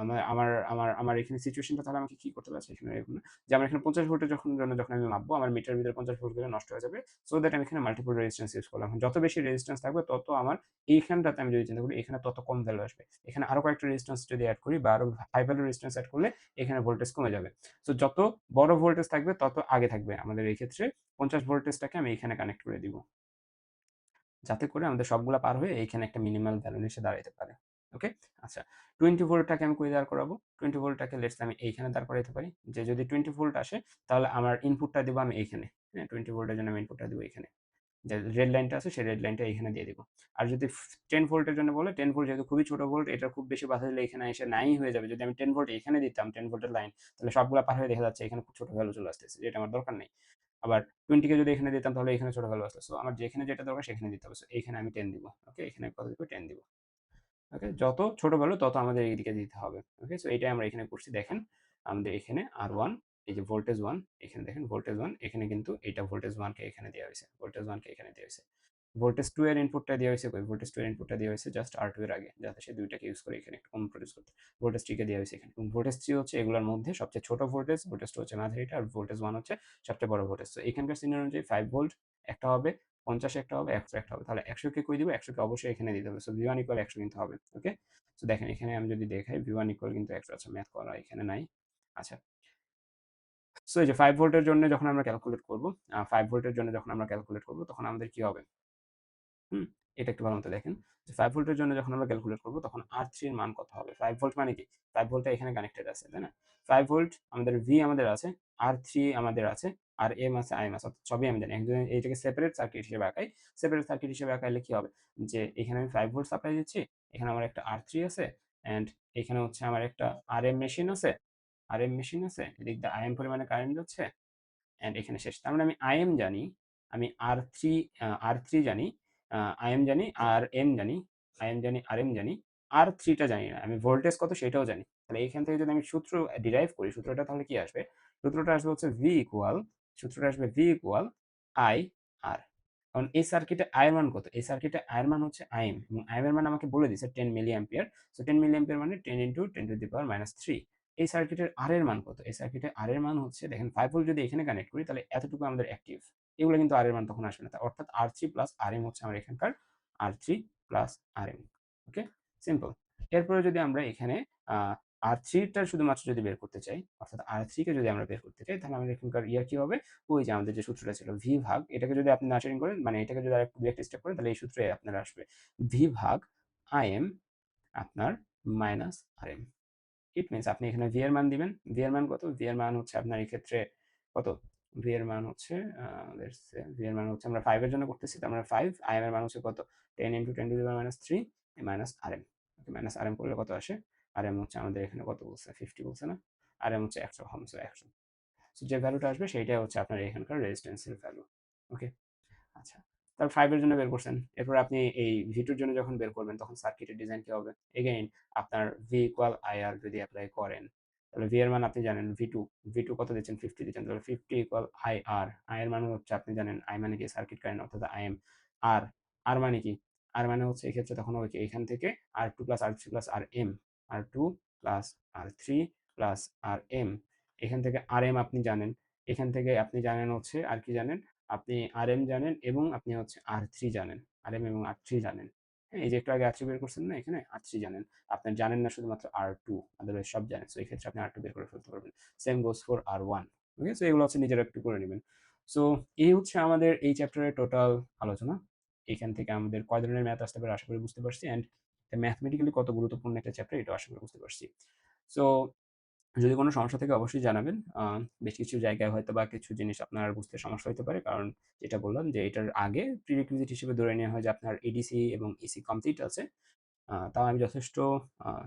আমার আমার আমার আমার এখানে সিচুয়েশনটা তাহলে আমাকে কি করতে হবে এখানে এরকম না, যে আমার এখানে 50 ভোল্টের যখন আমি মাপবো আমার মিটারের ভিতরে 50 ভোল্ট করে নষ্ট হয়ে যাবে। সো দ্যাট আমি এখানে মাল্টিপল রেজিস্ট্যান্স ইউজ করলাম। যত বেশি রেজিস্ট্যান্স থাকবে তত আমার এইখানটাতে আমি যদি চিন্তা করি এখানে তত কম ভ্যালু আসবে। এখানে আরো কয়েকটা রেজিস্ট্যান্স যদি অ্যাড করি বা আরো হাই ভ্যালু রেজিস্ট্যান্স অ্যাড করলে এখানে ভোল্টেজ কমে যাবে। সো যত বড় ভোল্টেজ থাকবে তত আগে থাকবে। আমাদের এই ক্ষেত্রে 50 ভোল্টেজটাকে আমি এখানে কানেক্ট করে দিব, যাতে করে আমাদের সবগুলা পার হয়ে এইখানে একটা মিনিমাল ভ্যালু এসে দাঁড়াইতে পারে। ওকে, আচ্ছা, 20 ভোল্টটাকে আমি কই দাঁড় করাবো? 20 ভোল্টটাকে লেটস আমি এইখানে দাঁড় করাইতে পারি। যে যদি 20 ভোল্ট আসে তাহলে আমার ইনপুটটা দেবো আমি এইখানে। হ্যাঁ, 20 ভোল্টের জন্য আমি ইনপুটটা দেবো এখানে। যে রেড লাইনটা আছে সেই রেড লাইনটা এখানে দিয়ে দিব। আর যদি 10 ভোল্টের জন্য বলে, 10 ভোল্ট যেহেতু খুবই ছোট ভোল্ট, এটা খুব বেশি বাধা দিলে এখানে এসে নাই হয়ে যাবে। যদি আমি 10 ভোল্ট এখানে দিতাম, 10 ভোল্টের লাইন, তাহলে সবগুলা পার হয়ে দেখা যাচ্ছে এখানে খুব ছোট ভ্যালু চলে আসতেছে, যেটা আমার দরকার নেই। আবার 20 কে যদি এখানে দিতাম তাহলে এখানে ছোট ভ্যালু আসতো। সো আমার যেখানে যেটা দরকার সেখানে দিতে হবে। সো এইখানে আমি 10 দিব। ওকে, এখানে কত দিব? 10 দিব। ওকে, যত ছোট ভ্যালু তত আমাদের এইদিকে দিতে হবে। ওকে, সো এইটাই আমরা এখানে করছি। দেখেন আমাদের এখানে R1, এই যে ভোল্টেজ 1, এখানে দেখেন ভোল্টেজ 1, এখানে কিন্তু এইটা ভোল্টেজ 1 কে এখানে দেওয়া হয়েছে, ভোল্টেজ 1 কে এখানে দেওয়া হয়েছে। ভোল্টেজ 2 এর ইনপুটটা দেওয়া হয়েছে কই? ভোল্টেজ 2 এর ইনপুটটা দেওয়া হয়েছে জাস্ট R2 এর আগে, যাতে সে দুইটাকে ইউজ করে এখানে একটু কম প্রডিউস করতে। ভোল্টেজ 3 কে দেওয়া হয়েছে এখানে। এবং ভোল্টেজ 3 হচ্ছে এগুলোর মধ্যে সবচেয়ে ছোট ভোল্টেজ, ভোল্টেজ 2 হচ্ছে মাঝারিটা, আর ভোল্টেজ 1 হচ্ছে সবচেয়ে বড় ভোল্টেজ। তো এখানকার সিনারি অনুযায়ী 5 ভোল্ট একটা হবে, 50 একটা হবে, 100 একটা হবে। তাহলে 100 কে কই দিব? 100 কে অবশ্যই এখানে দিতে হবে। সো V1 ইকুয়াল 100 কিন্তু হবে। ওকে, সো দেখেন এখানে আমি যদি দেখাই V1 ইকুয়াল কিন্তু 100 আছে, ম্যাথ করা এখানে নাই। আচ্ছা, সো এই যে 5 ভোল্টের জন্য যখন আমরা ক্যালকুলেট করব, 5 ভোল্টের জন্য যখন আমরা ক্যালকুলেট করব তখন আমাদের কি হবে? হুম, এটা একটু ভালো মতো দেখেন যে 5 ভোল্টের জন্য যখন আমরা ক্যালকুলেট করব তখন R3 এর মান কত হবে? 5 ভোল্ট মানে কি? 5 ভোল্টটা এখানে কানেক্টেড আছে, তাই না? 5 ভোল্ট আমাদের V আমাদের আছে, R3 আমাদের আছে, আর M আছে, IM আছে, অর্থাৎ সবই আমি জানি। একজন এইটাকে সেপারেট সার্কিট হিসেবে আঁকাই। সেপারেট সার্কিট হিসেবে আঁকাইলে কি হবে? যে এখানে আমি 5 ভোল্ট সাপ্লাই দিচ্ছি, এখানে আমার একটা R3 আছে, অ্যান্ড এখানে হচ্ছে আমার একটা RM মেশিন আছে, এদিক দিয়ে IM পরিমাণে কারেন্ট যাচ্ছে, অ্যান্ড এখানে শেষ। তার মানে আমি আইএম জানি, আমি আর থ্রি জানি, আইএম জানি, আর এম জানি, আইএম জানি, আর এম জানি, আর থ্রিটা জানি না। আমি ভোল্টেজ কত সেটাও জানি। তাহলে এইখান থেকে যদি আমি সূত্র ডিরাইভ করি, সূত্রটা তাহলে কি আসবে? সূত্রটা আসবে হচ্ছে ভি ইকুয়াল আই আর। কারণ এই সার্কিটে আই এর মান কত? এই সার্কিটে আই এর মান হচ্ছে আইএম, এবং আইএম এর মান আমাকে বলে দিছে 10 milliampere. So 10 milliampere মানে 10 into 10 to the power minus 3। এই সার্কিটের আর এর মান কত? এই সার্কিটের আর এর মান হচ্ছে, দেখেন 5 ভোল্ট যদি এখানে কানেক্ট করি তাহলে এতটুকু আমাদের অ্যাক্টিভ, এগুলো কিন্তু আর এর মান তখন আসবে না। অর্থাৎ R3 প্লাস আর এম হচ্ছে আমার এখানকার R3 প্লাস আর এম। ওকে, সিম্পল। এরপরে যদি আমরা এখানে R3টা শুধুমাত্র যদি বের করতে চাই, অর্থাৎ R3 কে যদি আমরা বের করতে চাই, তাহলে আমাদের এখানকার ইয়া কি হবে? ওই যে আমাদের যে সূত্রটা ছিল ভি ভাগ, এটাকে যদি আপনি নাচারিং করেন, মানে এটাকে যদি আরেকটু দুই একটা স্টেপ করেন, তাহলে এই সূত্রে আপনার আসবে ভি ভাগ আই এম আপনার minus R M. It means আপনি এখানে ভি এর মান দিবেন। ভি এর মান কত? ভি এর মান হচ্ছে আপনার এই ক্ষেত্রে কত? ভি এর মান হচ্ছে ভি এর মান হচ্ছে আমরা 5 এর জন্য করতেছি, তার মানে 5, আই এম এর মান হচ্ছে কত? 10 into 10 to the power minus 3, minus R M. Okay, minus R M করলে কত আসে? আর এম হচ্ছে আমাদের এখানে কত বলছে, 50 বলছে না? আর এম হচ্ছে 100 ওহম, সো 100। সো যে ভ্যালুটা আসবে সেইটাই হচ্ছে আপনার এখানকার রেজিস্ট্যান্সের ভ্যালু। ওকে, আচ্ছা। তারপর 5 এর জন্য বের করছেন। এরপর আপনি এই V2 এর জন্য যখন বের করবেন তখন সার্কিটের ডিজাইন কি হবে? এগেইন আপনার V ইকুয়াল IR যদি এপ্লাই করেন, তাহলে V এর মান আপনি জানেন V2, V2 কত দিচ্ছেন? 50 দিচ্ছেন। তাহলে 50 ইকুয়াল IR, I এর মান হচ্ছে আপনি জানেন I মানে কি? সার্কিট কারেন্ট অর্থাৎ IM। আর R মানে কি? R মানে হচ্ছে এক্ষেত্রে তখন হবে কি? এখান থেকে R2 plus R3 plus RM, R2 plus R3 plus RM। এখান থেকে RM আপনি জানেন। এখান থেকে আপনি জানেন হচ্ছে আর কি জানেন? আপনি RM জানেন এবং আপনি হচ্ছে R3 জানেন। RM এবং R3 জানেন। হ্যাঁ, এই যে একটু আগে R3 বের করছেন না এখানে? R3 জানেন। আপনি জানেন না শুধুমাত্র R2, আদারওয়াইজ সব জানেন। সো এই ক্ষেত্রে আপনি R2 বের করে ফেলতে পারবেন। Same goes for R1। Okay? So এগুলো হচ্ছে নিজেরা একটু করে নিবেন। সো এই হচ্ছে আমাদের এই চ্যাপ্টারের টোটাল আলোচনা। এখান থেকে আমাদের কয় ধরনের ম্যাথ আসতে পারে আশা করি বুঝতে পারছি, অ্যান্ড ম্যাথমেটিক্যালি কত গুরুত্বপূর্ণ একটা চ্যাপ্টার এটাও আশা করি বুঝতে পারছি। সো যদি কোনো সমস্যা থাকে অবশ্যই জানাবেন। বেশ কিছু জায়গায় হয়তোবা কিছু জিনিস আপনার বুঝতে সমস্যা হইতে পারে। কারণ যেটা বললাম যে এটার আগে প্রিরেকুইজিট হিসেবে ধরে নেওয়া হয় যে আপনার এডিসি এবং ইসি কমপ্লিট আছে। তাও আমি যথেষ্ট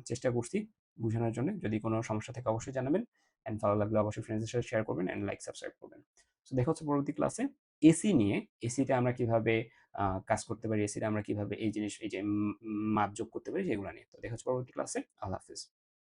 চেষ্টা করছি বুঝানোর জন্য। যদি কোনো সমস্যা থাকে অবশ্যই জানাবেন। অ্যান্ড ভালো লাগলে অবশ্যই ফ্রেন্ডসদের সাথে শেয়ার করবেন অ্যান্ড লাইক সাবস্ক্রাইব করবেন। সো দেখা হচ্ছে পরবর্তী ক্লাসে এসি নিয়ে। এসিতে আমরা কিভাবে কাজ করতে পারি, এসিতে আমরা কিভাবে এই জিনিস এই যে মাপ যোগ করতে পারি সেগুলো নিয়ে। তো দেখা হচ্ছে পরবর্তী ক্লাসে। আল্লাহ হাফেজ।